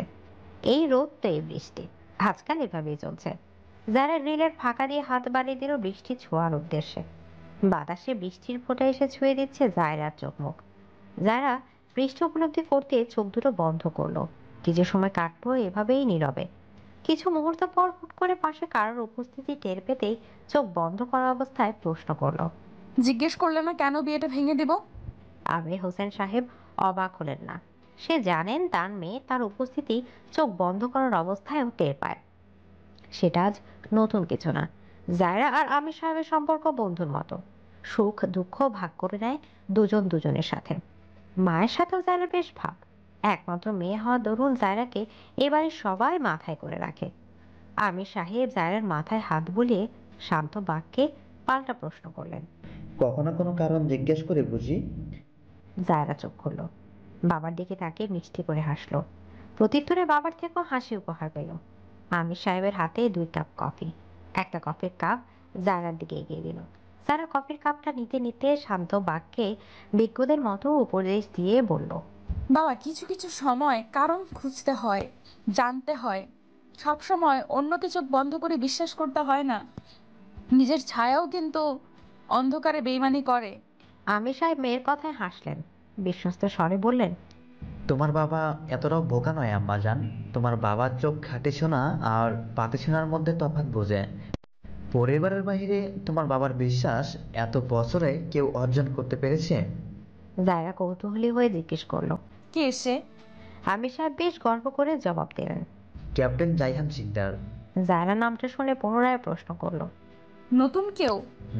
এই রোদ তো এই বৃষ্টি, আজকাল এভাবেই চলছে। যারা রিলের ফাঁকা দিয়ে হাত বাড়িয়ে দিল বৃষ্টি ছোঁয়ার উদ্দেশ্যে। বাতাসে বৃষ্টির ফোঁটা এসে ছুঁয়ে দিচ্ছে জায়রার চোখ মুখ। যারা বৃষ্টি উপলব্ধি করতে চোখ দুটো বন্ধ করলো। কিছু সময় কাটলো এভাবেই নীরবে। কিছু মুহূর্ত পর হুট করে পাশে কারোর উপস্থিতি টের পেতেই চোখ বন্ধ করা অবস্থায় প্রশ্ন করলো, জিজ্ঞেস করলে না কেন বিয়েটা ভেঙে দিব? আমির হোসেন সাহেব অবাক হলেন না। সে জানেন তার মেয়ে তার উপস্থিতি চোখ বন্ধ করার অবস্থায়ও টের পায়। সেটা আজ নতুন কিছু না। জায়রা আর আমির সাহেবের সম্পর্ক বন্ধুর মতো, সুখ দুঃখ ভাগ করে নেয় দুজন দুজনের সাথে। মায়ের সাথেও জায়রার বেশ ভাব। একমাত্র মেয়ে হওয়া দরুন জায়রাকে এবারে সবাই মাথায় করে রাখে। আমির সাহেব জায়রার মাথায় হাত বুলিয়ে শান্ত বাক্যে পাল্টা প্রশ্ন করলেন, কখনো কোনো কারণ জিজ্ঞেস করে বুঝি? জায়রা চোখ খুলল, বাবার দিকে তাকিয়ে মিষ্টি করে হাসলো। প্রত্যুত্তরে বাবার থেকেও হাসি উপহার পেল। আমির সাহেবের হাতে 2 কাপ কফি। একটা কফির কাপ জায়রার দিকে এগিয়ে দিল। জায়রা কফির কাপটা নিতে নিতে শান্ত বাক্যে বিজ্ঞদের মতো উপদেশ দিয়ে বলল, বাবা, কিছু কিছু সময় কারণ খুঁজতে হয়, জানতে হয়। সব সময় অন্যকে চোখ বন্ধ করে বিশ্বাস করতে হয় না। নিজের ছায়াও কিন্তু অন্ধকারে বেইমানি করে। আমির সাহেব মেয়ের কথায় হাসলেন। বিশ্বস্ত স্বরে বললেন, তোমার বাবা এতটাও বোকা নয় আম্মাজান। তোমার বাবার চোখ খাঁটি সোনা আর পাতি সোনার মধ্যে তফাৎ বোঝে। পরিবারের বাইরে তোমার বাবার বিশ্বাস এত বছরে কেউ অর্জন করতে পেরেছে? জায়রা কৌতূহলী হয়ে জিজ্ঞেস করলো, কে এসে? আমির সাহেব বেশ গর্ব করে জবাব দিলেন, ক্যাপ্টেন জাইহান সিকদার। জায়রা নামটা শুনে পুনরায় প্রশ্ন করলো, নতুন কেউ?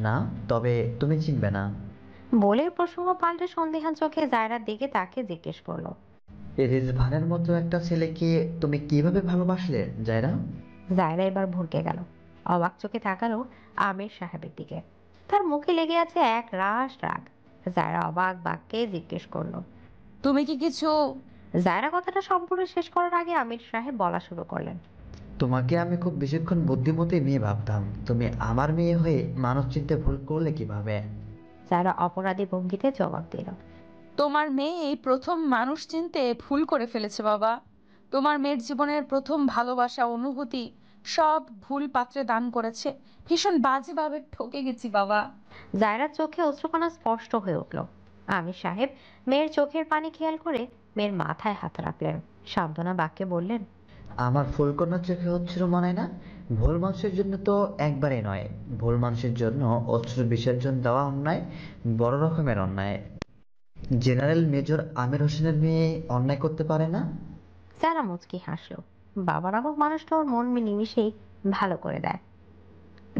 না, তবে তুমি চিনবে না। বলে প্রসঙ্গ পাল্টে সন্দেহান চোখে জায়রার দিকে তাকে জিজ্ঞেস করলো, রিজভানের মতো একটা ছেলেকে তুমি কিভাবে ভালোবাসলে জায়রা? জায়রা এবার ভরকে গেল। অবাক চোখে তাকালো আমির সাহেবের দিকে। তার মুখে লেগে আছে এক রাশ রাগ। জায়রা অবাক বাক্যে জিজ্ঞেস করলো, তুমি কি কিছু? জায়রা কথাটা সম্পূর্ণ শেষ করার আগে আমির সাহেব বলা শুরু করলেন, তোমাকে আমি খুব বেশিক্ষণ বুদ্ধিমতী মেয়ে ভাবতাম। তুমি আমার মেয়ে হয়ে মানুষ চিনতে ভুল করলে কিভাবে? জায়রা অপরাধী ভঙ্গিতে জবাব দিল, তোমার মেয়ে এই প্রথম মানুষ চিনতে ভুল করে ফেলেছে বাবা। তোমার মেয়ের জীবনের প্রথম ভালোবাসা, অনুভূতি সব ভুল পাত্রে দান করেছে। ভীষণ বাজেভাবে ঠকে গেছি বাবা। জায়রার চোখে অশ্রুকণা স্পষ্ট হয়ে উঠল। আমির সাহেব মেয়ের চোখের পানি খেয়াল করে মেয়ের মাথায় হাত রাখলেন, সান্ত্বনা বাক্যে বললেন, আমার ফুলকন্যার চোখে হচ্ছিল মনে না? ভুল মানুষের জন্য তো একবারে নয়, ভুল মানুষের জন্য অশ্রু বিসর্জন দেওয়া অন্যায়, বড় রকমের অন্যায়। জেনারেল মেজর আমির হোসেনের মেয়ে অন্যায় করতে পারে না? যারা মুচকি হাসলো। বাবা নামক মানুষটা ওর মন নিমিষেই ভালো করে দেয়।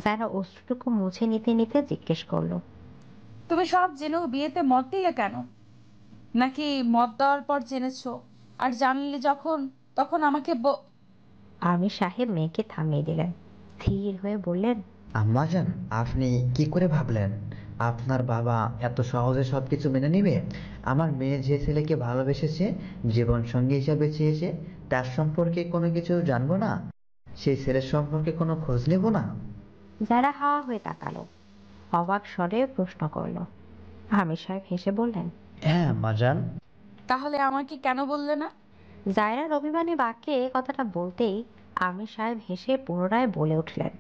যারা অশ্রুটুকু মুছে নিতে নিতে জিজ্ঞেস করলো, তুমি সব জেনেও বিয়েতে মত দিলে কেন? নাকি মত দেওয়ার পর জেনেছো, আর জানলে যখন তখন আমাকে আমির সাহেব মেয়েকে থামিয়ে দিলেন, স্থির হয়ে বললেন, আম্মাজান, আপনি কি করে ভাবলেন আপনার বাবা এত সহজে সবকিছু মেনে নিবে? আমার মেয়ে যে ছেলেকে ভালোবেসেছে, জীবন সঙ্গী হিসাবে চেয়েছে, তার সম্পর্কে কোনো কিছু জানবো না? সেই ছেলের সম্পর্কে কোনো খোঁজ নেব না? যারা হাওয়া হয়ে তাকালো, অবাক স্বরে প্রশ্ন করলো। আমির সাহেব হেসে বললেন, হ্যাঁ আম্মাজান। তাহলে আমাকে কেন বললে না? জায়রার অভিমানী বাক্যে কথাটা বলতেই আমির সাহেব হেসে পুনরায় বলে উঠলেন,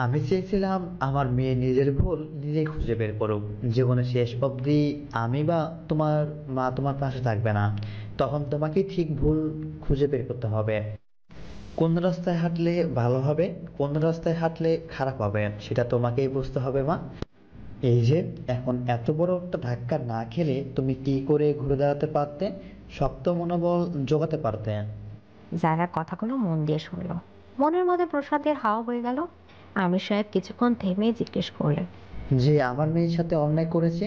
আমি চেয়েছিলাম আমার মেয়ে নিজের ভুল নিজেই খুঁজে বের করুক। জীবনের শেষ অবধি আমি বা তোমার মা তোমার পাশে থাকবে না, তখন তোমাকে ঠিক ভুল খুঁজে বের করতে হবে। কোন রাস্তায় হাঁটলে ভালো হবে, কোন রাস্তায় হাঁটলে খারাপ হবে, সেটা তোমাকেই বুঝতে হবে মা। এই যে এখন এত বড় একটা ধাক্কা না খেলে তুমি কি করে ঘুরে দাঁড়াতে পারতে, শক্ত মনোবল জোগাতে পারতে। জায়রার কথাগুলো মন দিয়ে শুনলো, মনের মধ্যে প্রসাদের হাওয়া বয়ে গেল। আমির সাহেব কিছুক্ষণ থেমে জিজ্ঞেস করলেন, যে আমার মেয়ের সাথে অন্যায় করেছে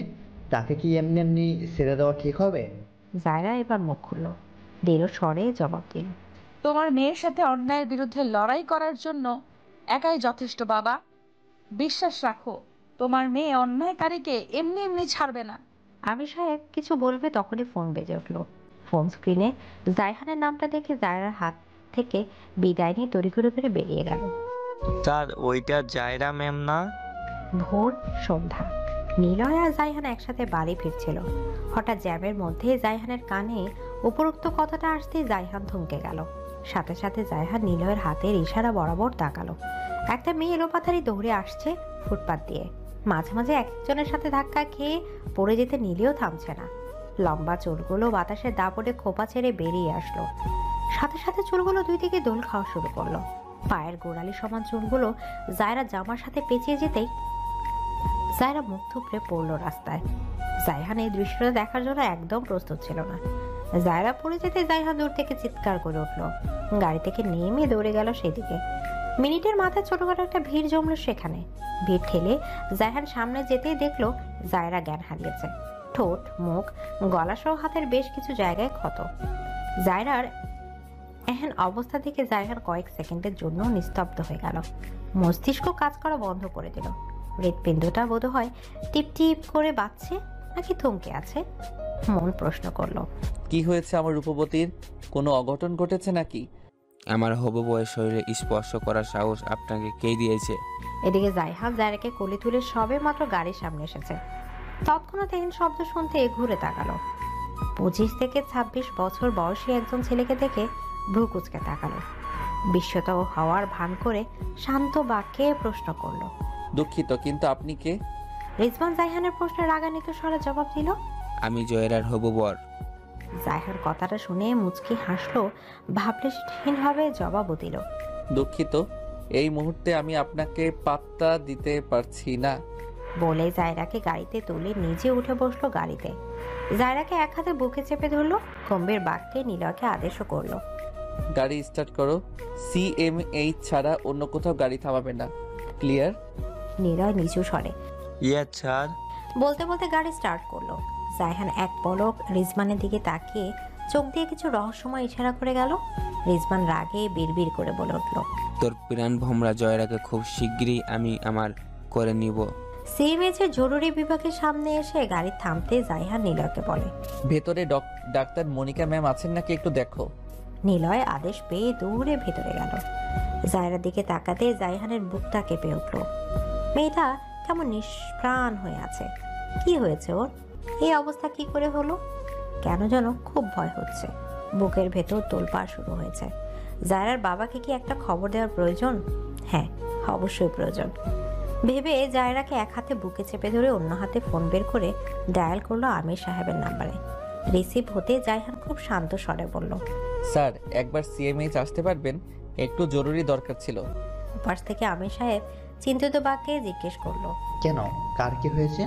তাকে কি এমনি এমনি ছেড়ে দেওয়া ঠিক হবে? জায়রা এবার মুখ খুলল, দৃঢ় স্বরে জবাব দিল, তোমার মেয়ের সাথে অন্যায়ের বিরুদ্ধে লড়াই করার জন্য একাই যথেষ্ট বাবা। বিশ্বাস রাখো, তোমার মেয়ে অন্যায়কারীকে এমনি এমনি ছাড়বে না। আমির সাহেব কিছু বলবে তখনই ফোন বেজে উঠল। ফোন স্ক্রিনে জায়হানের নামটা দেখে জায়রার হাত থেকে বিদায় নিয়ে তড়িঘড়ি করে বেরিয়ে গেল। স্যার, ওইটা জায়রা ম্যাম না? ভোর সন্ধ্যা, নিলয় আর জায়হান একসাথে বাড়ি ফিরছিল। হঠাৎ জ্যামের মধ্যে জায়হানের কানে উপরোক্ত কথাটা আসতেই জায়হান থমকে গেল। সাথে সাথে জায়হান নিলয়ের হাতের ইশারা বরাবর তাকালো। একটা মেয়ে এলোপাথারি দৌড়ে আসছে ফুটপাত দিয়ে, মাঝে মাঝে একজনের সাথে ধাক্কা খেয়ে পড়ে যেতে নিলেও থামছে না। লম্বা চুলগুলো বাতাসের দাপটে খোপা ছেড়ে বেরিয়ে আসলো। সাথে সাথে চুলগুলো দুই দিকে দোল খাওয়া শুরু করলো। পায়ের গোড়ালি সমান চুলগুলো জায়রা জামার সাথে পেঁচিয়ে যেতেই জায়রা মুখ থুবড়ে পড়লো রাস্তায়। জায়হান এই দৃশ্যটা দেখার জন্য একদম প্রস্তুত ছিল না। জায়রা পড়ে যেতে জায়হান দূর থেকে চিৎকার করে উঠলো। গাড়ি থেকে নেমে দৌড়ে গেল সেদিকে। মিনিটের মাথায় ছোটখাটো একটা ভিড় জমলো সেখানে। ভিড় ঠেলে জায়হান সামনে যেতেই দেখলো জায়রা জ্ঞান হারিয়েছে। ঠোঁট, মুখ, গলা সহ হাতের বেশ কিছু জায়গায় ক্ষত। জায়রার এহেন অবস্থা থেকে জায়হান কয়েক সেকেন্ডের জন্য নিস্তব্ধ হয়ে গেল। মস্তিষ্ক কাজ করা বন্ধ করে দিল। হৃৎপিণ্ডটা বোধ হয় টিপ টিপ করে বাজছে নাকি থমকে আছে। মন প্রশ্ন করলো, কি হয়েছে আমার রূপবতীর? কোনো অঘটন ঘটেছে নাকি? আমার হবু বউয়ের শরীরে স্পর্শ করার সাহস আপনাকে কে দিয়েছে? এদিকে জায়হান জায়রাকে কোলে তুলে সবে মাত্র গাড়ির সামনে এসেছে। তৎক্ষণাৎ এহেন শব্দ শুনতে ঘুরে তাকালো। 25 থেকে 26 বছর বয়সী একজন ছেলেকে দেখে ভ্রু কুঁচকে তাকালো। বিস্মিত হওয়ার ভান করে শান্ত বাক্যে প্রশ্ন করলো, দুঃখিত, কিন্তু আপনি কে? রিজওয়ান জায়হানের প্রশ্নের রাগান্বিত স্বরে জবাব দিল, আমি জয়রার হবু বর। জায়হান কথাটা শুনে মুচকি হাসলো, ভাবলেশহীনভাবে জবাবও দিল, দুঃখিত, এই মুহূর্তে আমি আপনাকে পাত্তা দিতে পারছি না। বলে জায়রাকে গাড়িতে তুলে নিজে উঠে বসলো গাড়িতে। জায়রাকে এক হাতে বুকে চেপে ধরলো, গম্ভীর বাক্যে নিলয়কে আদেশও করলো, গাড়ি স্টার্ট করো। CMH ছাড়া অন্য কোথাও গাড়ি থামাবে না। ক্লিয়ার? নিলয় নিচু স্বরে ইয়া স্যার। বলতে বলতে গাড়ি স্টার্ট করলো। জায়হান এক পলক রিজমানের দিকে তাকিয়ে চোখ দিয়ে কিছু রহস্যময় ইশারা করে গেল। রিজমান রাগে বিড়বিড় করে বলে উঠল, তোর প্রাণ ভোমরা জয়রাকে খুব শিগগিরই আমি আমার করে নিব। সিএমএইচের জরুরি বিভাগের সামনে এসে গাড়ি থামতে জায়হান নিলয়কে বলে, ভেতরে ডাক্তার মনিকা ম্যাম আছেন নাকি একটু দেখো। নিলয় আদেশ পেয়ে দৌড়ে ভেতরে গেল। জায়রার দিকে তাকাতে জায়হানের বুকটা কেঁপে উঠল। মেয়েটা কেমন নিষ্প্রাণ হয়ে আছে। কি হয়েছে ওর? এই অবস্থা কি করে হলো? কেন যেন খুব ভয় হচ্ছে। বুকের ভেতর তোলপাড় শুরু হয়েছে। জায়রার বাবাকে কি একটা খবর দেওয়ার প্রয়োজন? হ্যাঁ, অবশ্যই প্রয়োজন। ভেবে জায়রাকে এক হাতে বুকে চেপে ধরে অন্য হাতে ফোন বের করে ডায়াল করলো আমির সাহেবের নাম্বারে। রিসিভ হতে জায়হান খুব শান্ত স্বরে বলল, স্যার একবার সিএমএইচ আসতে পারবেন, একটু জরুরি দরকার ছিল। পাশ থেকে আমির সাহেব চিন্তিত বাক্যে জিজ্ঞেস করলো, কেন, কার কি হয়েছে?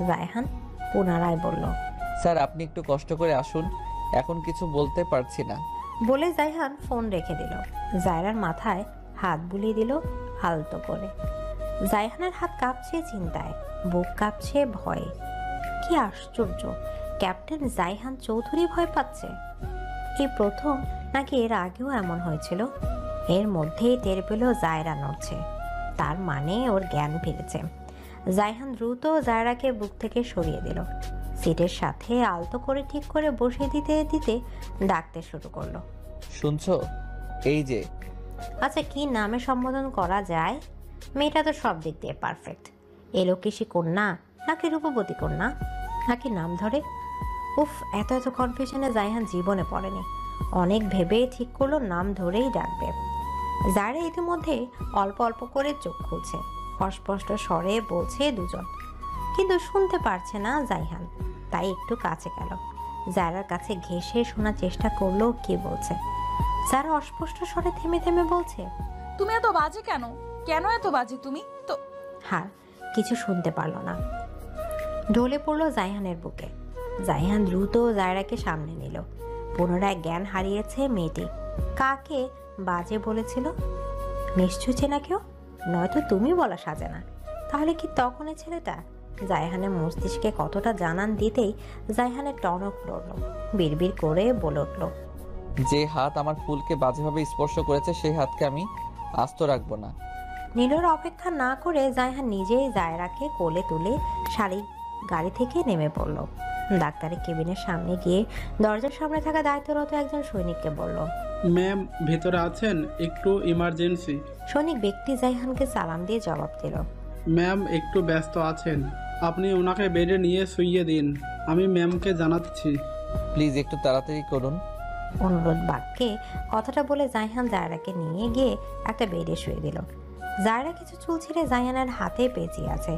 জায়হান পুনরায় বলল, স্যার আপনি একটু কষ্ট করে আসুন, এখন কিছু বলতে পারছি না। বলে জায়হান ফোন রেখে দিল। জায়রার মাথায় হাত বুলিয়ে দিল আলতো করে। জায়হানের হাত কাঁপছে চিন্তায়, বুক কাঁপছে ভয়ে। কি আশ্চর্য, ক্যাপ্টেন জায়হান চৌধুরী ভয় পাচ্ছে। এই প্রথম নাকি এর আগেও এমন হয়েছিল? এর মধ্যেই টের পেল জায়রা নড়ছে, তার মানে ওর জ্ঞান ফিরেছে। জায়হান দ্রুত জায়রাকে বুক থেকে সরিয়ে দিল, সিটের সাথে আলতো করে ঠিক করে বসিয়ে দিতে দিতে ডাকতে শুরু করলো, শুনছো? এই যে। আচ্ছা কি নামে সম্বোধন করা যায়? মেয়েটা তো সব দিক দিয়ে পারফেক্ট। এলোকেশী কন্যা নাকি রূপবতী কন্যা নাকি নাম ধরে? উফ, এত এত কনফিউশনে জায়হান জীবনে পড়েনি। অনেক ভেবে ঠিক করলো নাম ধরেই ডাকবে। যারা ইতিমধ্যে অল্প অল্প করে চোখ খুলছে, অস্পষ্ট স্বরে বলছে দুজন, কিন্তু শুনতে পারছে না জায়হান। তাই একটু কাছে গেল, যারার কাছে ঘেঁষে শোনার চেষ্টা করলো কি বলছে। যারা অস্পষ্ট স্বরে থেমে থেমে বলছে, তুমি এত বাজে কেন? কেন এত বাজে তুমি তো? হ্যাঁ, কিছু শুনতে পারলো না। ঢলে পড়লো জায়হানের বুকে। জায়হান দ্রুত জায়রাকে সামনে নিল। পুনরায় জ্ঞান হারিয়েছে মেয়েটি। কাকে বাজে বলেছিল? নিশ্চয় চেনা কেউ, নয়তো তুমি বলা সাজে না। তাহলে কি তখন এই ছেলেটা? জায়হানের মস্তিষ্কে কতটা জানান দিতেই জায়হানের টনক লড়ল, বিড়বিড় করে বলে উঠল, যে হাত আমার ফুলকে বাজেভাবে স্পর্শ করেছে সেই হাতকে আমি আস্ত রাখবো না। নীলর অপেক্ষা না করে জায়হান নিজেই জায়রাকে কোলে তুলে গাড়ি থেকে নেমে পড়ল। ডাক্তারের কেবিনের সামনে গিয়ে দরজার সামনে থাকা দায়িত্বরত একজন সৈনিককে বলল, ম্যাম ভেতরে আছেন, একটু ইমার্জেন্সি। সৈনিক ব্যক্তি জায়হানকে সালাম দিয়ে জবাব দিল, ম্যাম একটু ব্যস্ত আছেন, আপনি ওনাকে বেডে নিয়ে শুইয়ে দিন, আমি ম্যামকে জানাচ্ছি। প্লিজ একটু তাড়াতাড়ি করুন। অনুরোধ বাক্যে কথাটা বলে জায়হান জায়রাকে নিয়ে গিয়ে একটা বেডে শুয়ে দিল। জায়রা কিছু চুল ছিঁড়ে জায়হানের হাতে পেঁচিয়ে আছে।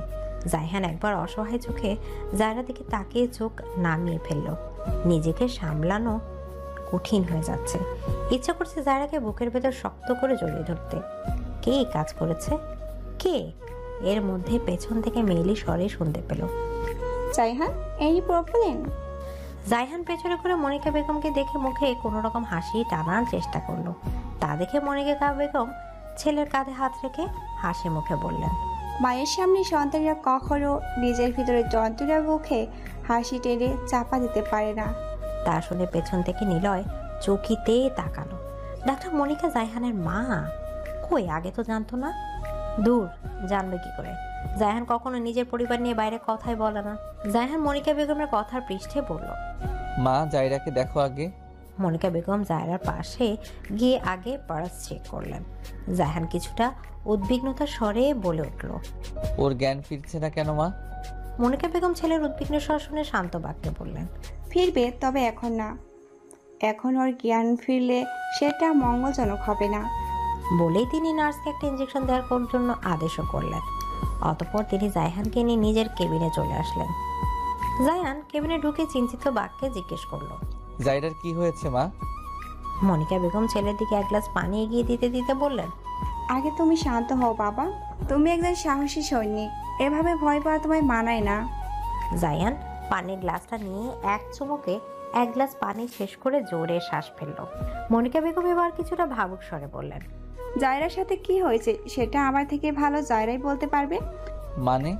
জায়হান একবার অসহায় চোখে জায়রা দিকে তাকিয়ে চোখ নামিয়ে ফেলল। নিজেকে সামলানো কঠিন হয়ে যাচ্ছে। ইচ্ছা করছে জায়রাকে বুকের ভেতর শক্ত করে জড়িয়ে ধরতে। কে এই কাজ করেছে? কে? এর মধ্যে পেছন থেকে মেয়েলি স্বরে শুনতে পেল, জায়হান, এই প্রবলেম। জায়হান পেছনে করে মনিকা বেগমকে দেখে মুখে কোনো রকম হাসি টানার চেষ্টা করলো। তা দেখে মনিকা বেগম ছেলের কাঁধে হাত রেখে হাসি মুখে বললেন, মায়ের সামনে সন্তানরা কখনো নিজের ভিতরে যন্ত্রণার মুখে হাসি টেনে চাপা দিতে পারে না। তা শুনে পেছন থেকে নিলয় চকিতে তাকালো। ডাক্তার মনিকা জায়হানের মা? কই, আগে তো জানতো না। দূর, জানবে কি করে? জায়হান কখনো নিজের পরিবার নিয়ে বাইরে কথাই বলে না। জায়হান মনিকা বেগমের কথার পৃষ্ঠে বলল, মা জায়রাকে দেখো আগে। মনিকা বেগম জায়রার পাশে গিয়ে আগে পালস চেক করলেন। জায়হান কিছুটা উদ্বিগ্নতার স্বরে বলে উঠল, ওর জ্ঞান ফিরছে না কেন মা? মনিকা বেগম ছেলের উদ্বিগ্ন স্বর শুনে শান্ত বাক্যে বললেন, ফিরবে, তবে এখন না। এখন ওর জ্ঞান ফিরলে সেটা মঙ্গলজনক হবে না। বলেই তিনি নার্সকে একটা ইঞ্জেকশন দেওয়ার জন্য আদেশও করলেন। অতঃপর তিনি জায়হানকে নিয়ে নিজের কেবিনে চলে আসলেন। জায়হান কেবিনে ঢুকে চিন্তিত বাক্যে জিজ্ঞেস করলো, জায়রার কি হয়েছে মা? মনিকা বেগম ছেলের দিকে এক গ্লাস পানি এগিয়ে দিতে দিতে বললেন, আগে তুমি শান্ত হও বাবা, তুমি একজন সাহসী সৈনিক, এভাবে ভয় পাওয়া তোমায় মানায় না। জায়হান পানির গ্লাসটা নিয়ে এক চুমুকে এক গ্লাস পানি শেষ করে জোরে শ্বাস ফেলল। মনিকা বেগম এবার কিছুটা ভাবুক স্বরে বললেন, জায়রার সাথে কি হয়েছে সেটা আমার থেকে ভালো জায়রাই বলতে পারবে। মানে?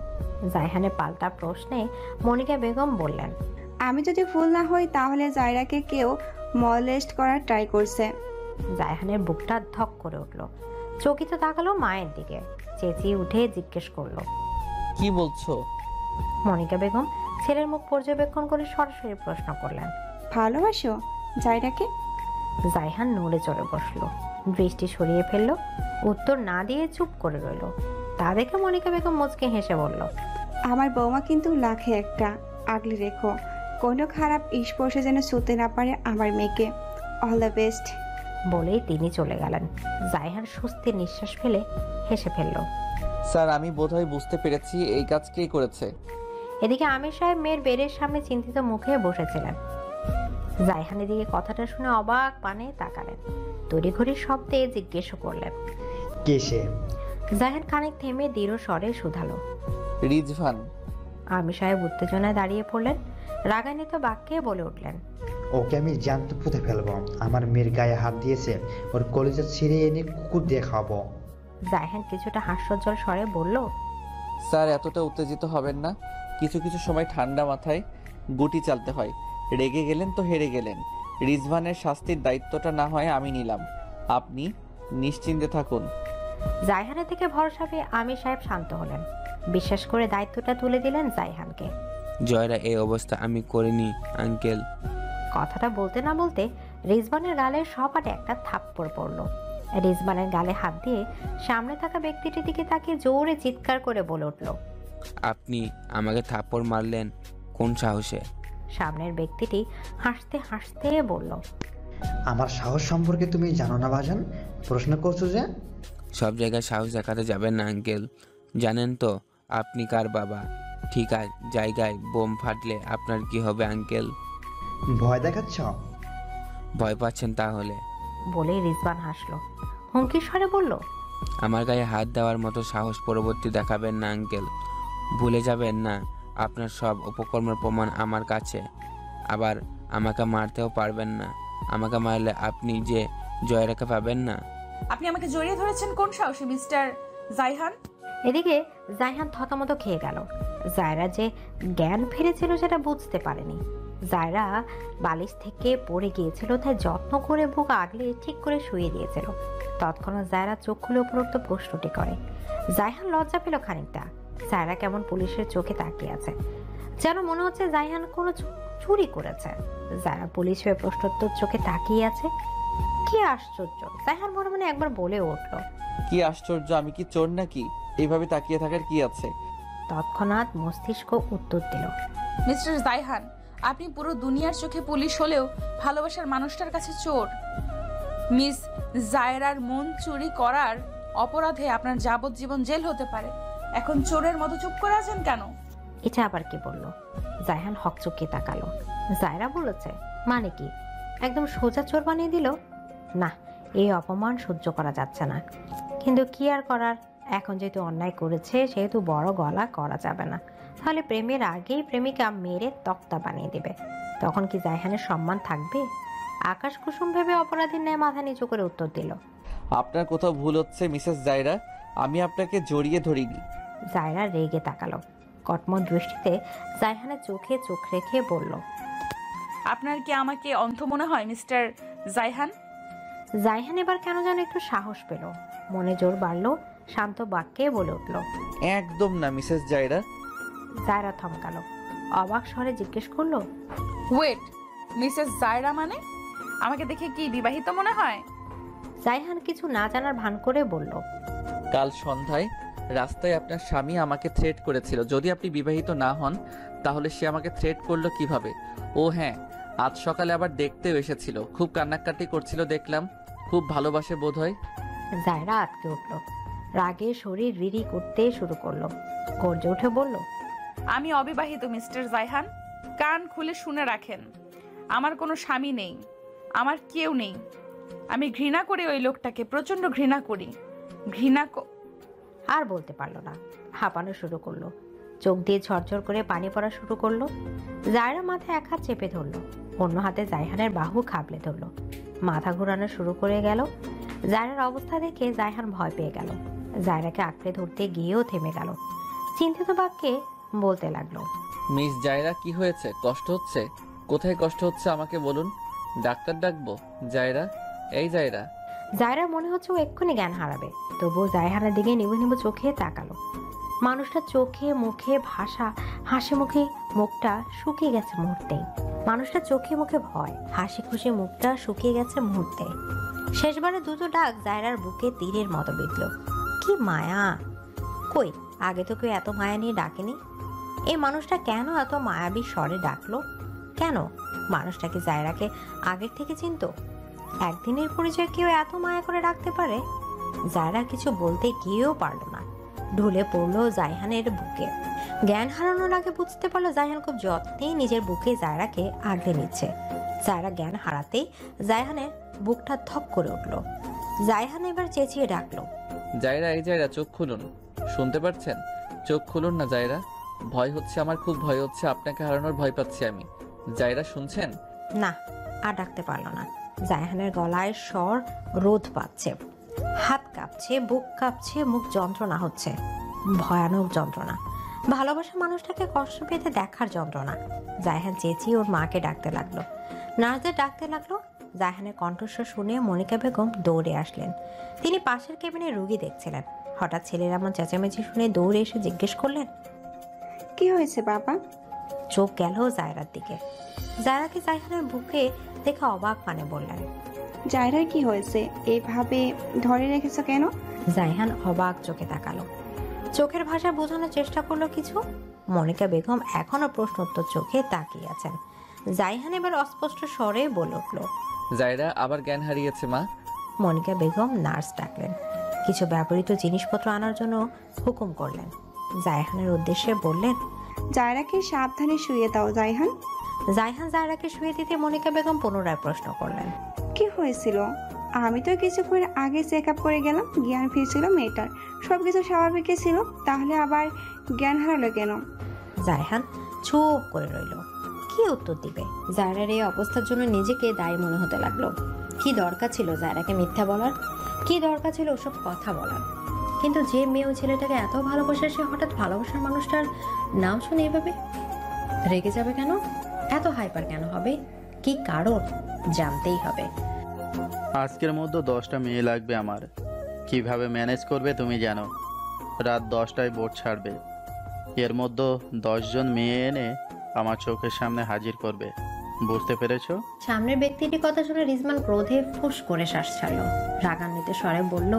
জায়হানের পাল্টা প্রশ্নে মনিকা বেগম বললেন, আমি যদি ভুল না হই তাহলে জায়রাকে কেউ মলেস্ট করার ট্রাই করছে। জায়হানের বুকটা ধক করে উঠল। চকিত তাকালো মায়ের দিকে, চেঁচিয়ে উঠে জিজ্ঞেস করলো, কি বলছো? মনিকা বেগম ছেলের মুখ পর্যবেক্ষণ করে সরাসরি প্রশ্ন করলেন, ভালোবাসো জায়রাকে? জায়হান নড়ে চড়ে বসলো, দৃষ্টি সরিয়ে ফেললো, উত্তর না দিয়ে চুপ করে রইল। তা দেখে মনিকা বেগম মুচকে হেসে বলল, আমার বৌমা কিন্তু লাখে একটা, আগলে রেখো, কোনো খারাপ স্পর্শে যেন ছুঁতে না পারে আমার মেয়েকে। All the best. বলেই তিনি চলে গেলেন। জায়হান স্বস্তির নিঃশ্বাস ফেলে হেসে ফেলল। স্যার আমি বোধহয় বুঝতে পেরেছি এই কাজ কে করেছে। এদিকে আমির সাহেব মেয়ের বেডের সামনে চিন্তিত মুখে বসেছিলেন। জাইহানের দিকে কথাটা শুনে অবাক পানে তাকালেন। তড়িঘড়ির শব্দে জিজ্ঞেস করলেন, কে সে? জাইহান খানিক থেমে দৃঢ় স্বরে শুধালো, রিজভান। আমির সাহেব উত্তেজনায় দাঁড়িয়ে পড়লেন। রাগান্বিত বাক্যে বলে উঠলেন, ওকে আমি জ্যান্ত পুঁতে ফেলবো। আমার মেয়ের গায়ে হাত দিয়েছে, ওর কলেজে ছিঁড়ে এনে কুকুর দিয়ে খাওয়াবো। জাইহান কিছুটা হাস্যোজ্জ্বল স্বরে বলল, স্যার এতটা উত্তেজিত হবেন না। কিছু কিছু সময় ঠান্ডা মাথায় গুটি চালতে হয়। রেগে গেলেন তো হেরে গেলেন। রিজভানের শাস্তির দায়িত্বটা না হয় আমি নিলাম, আপনি নিশ্চিন্তে থাকুন। জাইহানের থেকে ভরসা পেয়ে আমির সাহেব শান্ত হলেন। বিশ্বাস করে দায়িত্বটা তুলে দিলেন জাইহানকে। জয়রা, এই অবস্থা আমি করিনি আঙ্কেল। কথাটা বলতে না বলতে রিজবানের গালে সপাটে একটা থাপ্পড় পড়ল। রিজবানের গালে হাত দিয়ে সামনে থাকা ব্যক্তিটির দিকে তাকিয়ে জোরে চিৎকার করে বলে উঠল, আপনি আমাকে থাপ্পড় মারলেন কোন সাহসে? সামনের ব্যক্তিটি হাসতে হাসতে বলল, আমার সাহস সম্পর্কে তুমি জানো না ভাজান? প্রশ্ন করছো যে? সব জায়গায় সাহস দেখাতে যাবেন না আঙ্কেল। জানেন তো আপনি কার বাবা? ঠিক আছে, জায়গায় বোম ফাটলে আপনার কি হবে আঙ্কেল? ভয় দেখাচ্ছ? ভয় পাচ্ছেন তাহলে? বলে রিজবান হাসলো। হুমকির স্বরে বলল, আমার গায়ে হাত দেওয়ার মতো সাহস পরবর্তী দেখাবেন না আঙ্কেল। ভুলে যাবেন না আপনার সব উপকর্মের প্রমাণ আমার কাছে। আবার আমাকে মারতেও পারবেন না। আমাকে মারলে আপনি যে জয়রাকে পাবেন না। আপনি আমাকে জড়িয়ে ধরেছেন কোন সাহসে মিস্টার জাইহান? এদিকে জাইহান থতমত খেয়ে গেল। জায়রা যে জ্ঞান ফিরেছিল সেটা বুঝতে পারেনি। জায়রা বালিশ থেকে পড়ে গিয়েছিল, তাই যত্ন করে বুক আগলে ঠিক করে শুয়ে দিয়েছিল। তৎক্ষণাৎ জায়রা চোখ খুলে উপরোক্ত প্রশ্নটি করে। জাইহান লজ্জা পেল খানিকটা। জায়রা কেমন পুলিশের চোখে তাকিয়ে আছে, যেন মনে হচ্ছে জাইহান কোনো চুরি করেছে। যারা পুলিশ হয়ে প্রশ্নোত্তর চোখে তাকিয়ে আছে। কি আশ্চর্য! জাইহান মনে মনে একবার বলে উঠল, কি আশ্চর্য! আমি কি চোর নাকি? এইভাবে তাকিয়ে থাকার কি আছে? তৎক্ষণাৎ মস্তিষ্ক উত্তর দিল, মিস্টার জাইহান, আপনি পুরো দুনিয়ার চোখে পুলিশ হলেও ভালোবাসার মানুষটার কাছে চোর। মিস জায়রার মন চুরি করার অপরাধে আপনার যাবজ্জীবন জেল হতে পারে। এখন চোরের মতো চুপ করে আছেন কেন? এটা আবার কি বললো? জাইহান হকচকিয়ে তাকালো। জায়রা বলেছে মানে কি? একদম সোজা চোর বানিয়ে দিল। না, এই অপমান সহ্য করা যাচ্ছে না। কিন্তু কি আর করার, এখন যেহেতু অন্যায় করেছে সেহেতু বড় গলা করা যাবে না। তাহলে প্রেমের আগেই প্রেমিকা মেরে তক্তা বানিয়ে দেবে। তখন কি জাইহানের সম্মান থাকবে? আকাশ কুসুম ভেবে অপরাধীর ন্যায় মাথা নিচু করে উত্তর দিল, আপনার কোথাও ভুল হচ্ছে মিসেস জায়রা। আমি আপনাকে জড়িয়ে ধরিনি। জায়রা রেগে তাকালো। কটমট দৃষ্টিতে জাইহানের চোখে চোখ রেখে বলল, আপনার কি আমাকে অন্ধ মনে হয় মিস্টার জাইহান? জাইহান এবার কেন যেন একটু সাহস পেল। মনে জোর বাড়লো। শান্ত বাক্যে বলে উঠল, একদম না মিসেস জায়রা। জায়রা থমকালো। অবাক স্বরে জিজ্ঞেস করলো, ওয়েট, মিসেস জায়রা মানে? আমাকে দেখে কি বিবাহিত মনে হয়? জাইহান কিছু না জানার ভান করে বলল, কাল সন্ধ্যায় রাস্তায় আপনার স্বামী আমাকে থ্রেট করেছিল। যদি আপনি বিবাহিত না হন তাহলে সে আমাকে থ্রেট করলো কিভাবে? ও হ্যাঁ, আজ সকালে আবার দেখতেও এসেছিল। খুব কান্নাকাটি করছিল দেখলাম। খুব ভালোবাসে বোধহয়। জায়রা আটকে উঠল। রাগে শরীর রিরি করতে শুরু করলো। গর্জে উঠে বলল, আমি অবিবাহিত মিস্টার জাইহান। কান খুলে শুনে রাখেন, আমার কোনো স্বামী নেই, আমার কেউ নেই। আমি ঘৃণা করি ওই লোকটাকে, প্রচন্ড ঘৃণা করি। আর বলতে পারলো না। হাঁপানো শুরু করলো। চোখ দিয়ে ঝরঝর করে পানি পড়া শুরু করলো। জায়রা মাথায় এক হাত চেপে ধরলো, অন্য হাতে জাইহানের বাহু খাবলে ধরলো। মাথা ঘোরানো শুরু করে গেল। জায়রার অবস্থা দেখে জাইহান ভয় পেয়ে গেল। জায়রাকে আঁকড়ে ধরতে গিয়েও থেমে গেল। চিন্তিত বাক্যে বলতে লাগলো, মিস জায়রা কি হয়েছে? কষ্ট হচ্ছে? কোথায় কষ্ট হচ্ছে আমাকে বলুন, ডাক্তার ডাকবো? জায়রা, এই জায়রা। জায়রার মনে হচ্ছে ও এক্ষুনি জ্ঞান হারাবে। তবুও জাইহানের দিকে নিবু নিবু চোখে তাকালো। মানুষটা চোখে মুখে ভাষা, হাসি মুখে মুখটা শুকিয়ে গেছে মুহূর্তেই। মানুষটা চোখে মুখে ভয়, হাসি খুশি মুখটা শুকিয়ে গেছে মুহূর্তে। শেষবারে দুটো ডাক জায়রার বুকে তীরের মতো বিঁধল। কি মায়া! কই, আগে তো কেউ এত মায়া নিয়ে ডাকেনি। এই মানুষটা কেন এত মায়াবী স্বরে ডাকলো? কেন? মানুষটা কি জায়রাকে আগের থেকে চিনতো? একদিনের পরিচয় কেউ এত মায়া করে ডাকতে পারে? জায়রা কিছু বলতে গিয়েও পারল না। ঢুলে পড়লো জায়হানের বুকে। জ্ঞান হারানোর আগে বুঝতে পারলো জায়হান খুব যত্নে নিজের বুকে জায়রাকে আগলে নিচ্ছে। জায়রা জ্ঞান হারাতেই জায়হানের বুকটা ধক করে উঠলো। জায়হান এবার চেঁচিয়ে ডাকলো, জায়রা, এই জায়রা, চোখ খুলুন। শুনতে পাচ্ছেন? চোখ খুলুন না জায়রা। ভয় হচ্ছে আমার, খুব ভয় হচ্ছে। আপনাকে হারানোর ভয় পাচ্ছি আমি। জায়রা, শুনছেন? না, আর ডাকতে পারলো না। জায়হানের গলায় স্বর রোধ পাচ্ছে, হাত কাঁপছে, বুক কাঁপছে, মুখ যন্ত্রণা হচ্ছে, ভয়ানক যন্ত্রণা, ভালোবাসা মানুষটাকে কষ্ট পেতে দেখার যন্ত্রণা। জায়হান চেঁচিয়ে ওর মাকে ডাকতে লাগলো, নার্সদের ডাকতে লাগলো। জায়হানের কণ্ঠস্বর শুনে মনিকা বেগম দৌড়ে আসলেন। তিনি পাশের কেবিনে রুগী দেখছিলেন। হঠাৎ ছেলের এমন চেঁচামেচি শুনে দৌড়ে এসে জিজ্ঞেস করলেন, কি হয়েছে বাবা? চোখ গেল জায়রার দিকে। জায়রাকে জায়হানের বুকে দেখে অবাক মানে বললেন, জায়রার কি হয়েছে? এইভাবে ধরে রেখেছো কেন? জায়হান অবাক চোখে তাকালো, চোখের ভাষা বোঝানোর চেষ্টা করলো কিছু। মনিকা বেগম এখনো প্রশ্নোত্তর চোখে তাকিয়ে আছেন। জায়হান এবার অস্পষ্ট স্বরে বলে উঠল, জায়রা আবার জ্ঞান হারিয়েছে মা। মনিকা বেগম নার্স ডাকলেন, কিছু ব্যবহৃত জিনিসপত্র আনার জন্য হুকুম করলেন। জায়হানের উদ্দেশ্যে বললেন, জায়রাকে সাবধানে শুয়ে দাও জায়হান। জায়হান জায়রাকে শুয়ে দিতে মনিকা বেগম পুনরায় প্রশ্ন করলেন, কি হয়েছিল? আমি তো কিছুক্ষণ আগে চেক আপ করে গেলাম, জ্ঞান ফিরছিল মেয়েটার, সবকিছু স্বাভাবিকই ছিল, তাহলে আবার জ্ঞান হারালো কেন? জায়হান চুপ করে রইল। কি উত্তর দিবে? জায়রার এই অবস্থার জন্য নিজেকে দায়ী মনে হতে লাগলো। কি দরকার ছিল জায়রাকে মিথ্যা বলার? কি দরকার ছিল ওসব কথা বলার? কিন্তু যে মেয়ে ওই ছেলেটাকে এত ভালোবাসে, সে হঠাৎ ভালোবাসার মানুষটার নাম শুনে এভাবে রেগে যাবে কেন? এত হাইপার কেন হবে? কি কারণ জানতেই হবে। আজকের মধ্যে 10টা মেয়ে লাগবে আমার। কিভাবে ম্যানেজ করবে তুমি জানো। রাত 10টায় বোট ছাড়বে, এর মধ্যে 10 জন মেয়ে এনে আমার চোখের সামনে হাজির করবে, বুঝতে পেরেছো? সামনের ব্যক্তিটির কথা শুনে রিজমান ক্রোধে ফুস করে শ্বাস ছাড়ল। রাগান্বিত স্বরে বলল,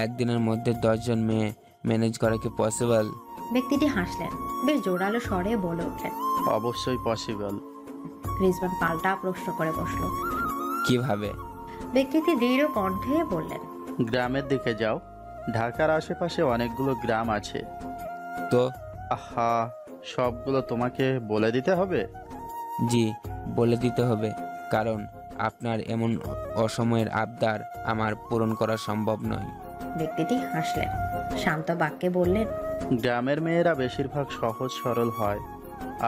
একদিনের মধ্যে 10 জন মেয়ে ম্যানেজ করা কি পসিবল? ব্যক্তিটি হাসলেন, বেশ জোরালো স্বরে বলে উঠলেন, অবশ্যই পসিবল। রিজমান পাল্টা প্রশ্ন করে বসলো, কিভাবে? ব্যক্তিটি দৃঢ় কণ্ঠে বললেন, গ্রামের দিকে যাও, ঢাকার আশেপাশে অনেকগুলো গ্রাম আছে। তো আহা, সবগুলো তোমাকে বলে দিতে হবে? জি, বলে দিতে হবে, কারণ আপনার এমন অসময়ের আবদার আমার পূরণ করা সম্ভব নয়। ব্যক্তিটি হাসলেন, শান্ত বাক্যে বললেন, গ্রামের মেয়েরা বেশিরভাগ সহজ সরল হয়।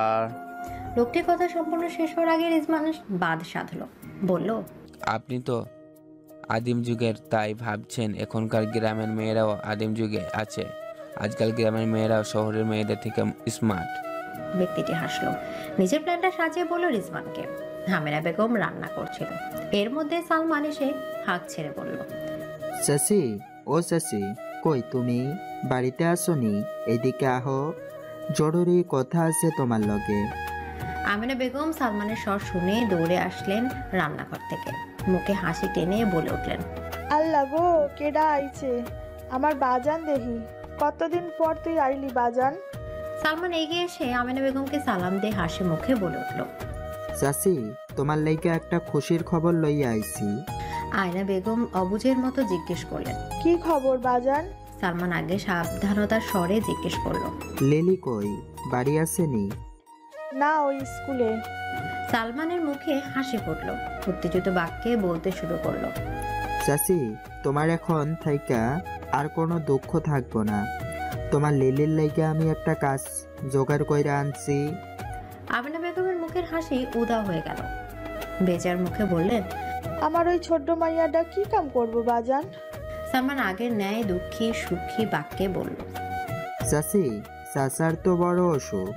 আর লোকটির কথা সম্পূর্ণ শেষ হওয়ার আগে রিজমান বাদ সাধলো, বলল, আপনি তো আদিম যুগের, তাই ভাবছেন এখনকার গ্রামের মেয়েরাও আদিম যুগে আছে। আজকাল গ্রামের মেয়েরাও শহরের মেয়েদের থেকে স্মার্ট। ব্যক্তিটি হাসলো, নিজের প্ল্যানটা সাজিয়ে বলল রিজমানকে। হামেরা বেগম রান্না করছিল। এর মধ্যে সালমান এসে হাঁক ছেড়ে বলল, শশী, ও শশী, কই তুমি? বাড়িতে আসনি? এদিকে আহো, জরুরি কথা আছে তোমার লগে। আমিনা বেগম সালমানের স্বর শুনে দৌড়ে আসলেন রান্নাঘর থেকে। মুখে হাসি টেনে বলে উঠলেন, আল্লাহ গো, কেডা আইছে? আমার বাজান দেহি, কতদিন পর তুই আইলি বাজান। সালমান এগিয়ে এসে আমিনা বেগমকে সালাম দিয়ে হাসি মুখে বলে উঠল, শশী, তোমার লাইগা একটা খুশির খবর লইয়া আইছি। আয়না বেগম অবুঝের মতো জিজ্ঞেস করলেন, কি খবর বাজান? সালমান আগে সাবধানতার স্বরে জিজ্ঞেস করলো, লিলি কই? বাড়ি আসেনি? না, ওই স্কুলে। সালমানের মুখে হাসি ফুটল, উত্তেজিত বাক্যে বলতে শুরু করলো, শশী, তোমার এখন থাইকা আর কোনো দুঃখ থাকবো না। তোমার লিলির লাইগা আমি একটা কাজ জোগাড় কইরা আনছি। আমিনা বেগমের মুখের হাসি উদাও হয়ে গেল। বেজার মুখে বললেন, আমার ওই ছোট্ট মাইয়াটা কি কাম করবো বাজান? সালমান আগের ন্যায় দুঃখী সুখী বাক্যে বলল, শশী, চাচার তো বড় অসুখ।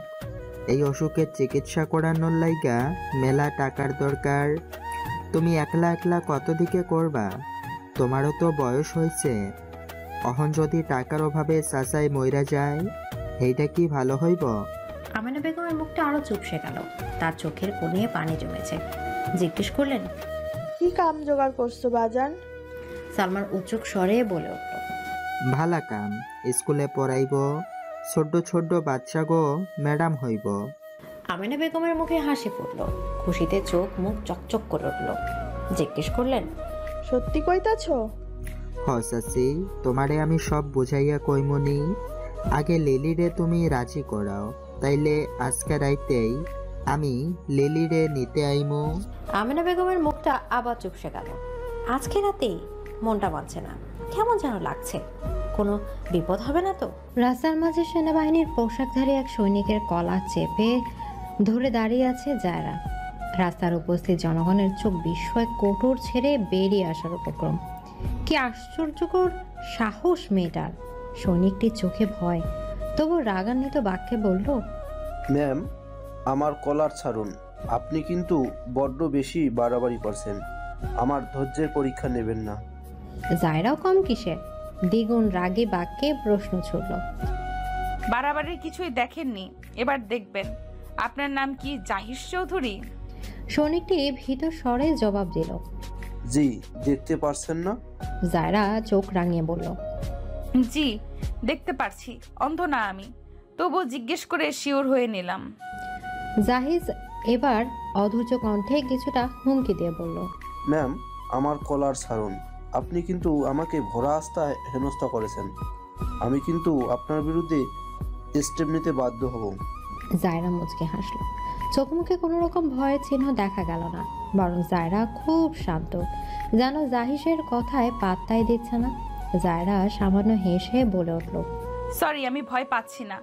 এই অসুখের চিকিৎসা করানোর লাইগা মেলা টাকার দরকার। তুমি একলা একলা কত দিকে করবা? তোমারও তো বয়স হয়েছে। অহন যদি টাকার অভাবে চাচাই মইরা যায়, এইটা কি ভালো হইব? আমিনা বেগমের মুখটা আরো চুপসে গেল, তার চোখের কোণে পানি জমেছে। জিজ্ঞেস করলেন, কি কাম জোগাড় করছো বাজান? সালমান উচ্চক স্বরে বলে উঠল, ভালা কাম, স্কুলে পড়াইব, ছোট ছোট বাচ্চা গো ম্যাডাম হইব। আমিনা বেগমের মুখে হাসি ফুটল, খুশিতে চোখ মুখ চকচক করে উঠল। জিজ্ঞেস করলেন, সত্যি কইতাছো? হ চাচি, তোমারে আমি সব বুঝাইয়া কইমনি। আগে লিলিরে তুমি রাজি করাও, তাইলে আজকে রাইতেই আমি লিলিরে নিতে আইমু। আমেনা বেগমের মুখটা আবার চুপসে গেল। আজকে রাতেই মনটা মানছে না, কেমন যেন লাগছে। কোনো বিপদ হবে না তো? রাস্তার মাঝে সেনাবাহিনীর পোশাকধারী এক সৈনিকের কলা চেপে ধরে দাঁড়িয়ে আছে জায়রা। রাস্তার উপস্থিত জনগণের চোখ বিস্ময় কোটর ছেড়ে বেরিয়ে আসার উপক্রম। কি আশ্চর্যকর সাহস মেয়েটার! সৈনিকটির চোখে ভয়, তবু রাগান্বিত বাক্যে বলল, ম্যাম, আমার কলার ছাড়ুন। আপনি কিন্তু বড্ড বেশি বাড়াবাড়ি করছেন। আমার ধৈর্যের পরীক্ষা নেবেন না। জায়রাও কম কিসের, দ্বিগুণ রাগে বাক্যে প্রশ্ন ছুড়ল। বাড়াবাড়ির কিছুই দেখেননি, এবার দেখবেন। আপনার নাম কি জাহির চৌধুরী? সৈনিকটি ভীত স্বরে জবাব দিল, জি। দেখতে পারছেন না? জায়রা চোখ রাঙিয়ে বলল, জি দেখতে পারছি, অন্ধ না আমি। তবু জিজ্ঞেস করে শিওর হয়ে নিলাম। জাহিজ এবার অধৈর্য কণ্ঠে কিছুটা হুমকি দিয়ে বলল, ম্যাম, আমার কলার ছাড়ুন। আপনি কিন্তু আমাকে ভরা আস্থায় হেনস্থা করেছেন। আমি কিন্তু আপনার বিরুদ্ধে স্টেপ নিতে বাধ্য হব। জায়রা মুচকে হাসল। চোখ মুখে কোনো রকম ভয়ের চিহ্ন দেখা গেল না, বরং জায়রা খুব শান্ত, যেন জাহিসের কথায় পাত্তাই দিচ্ছে না। জায়রা সামান্য হেসে বলে উঠল, সরি, আমি ভয় পাচ্ছি না।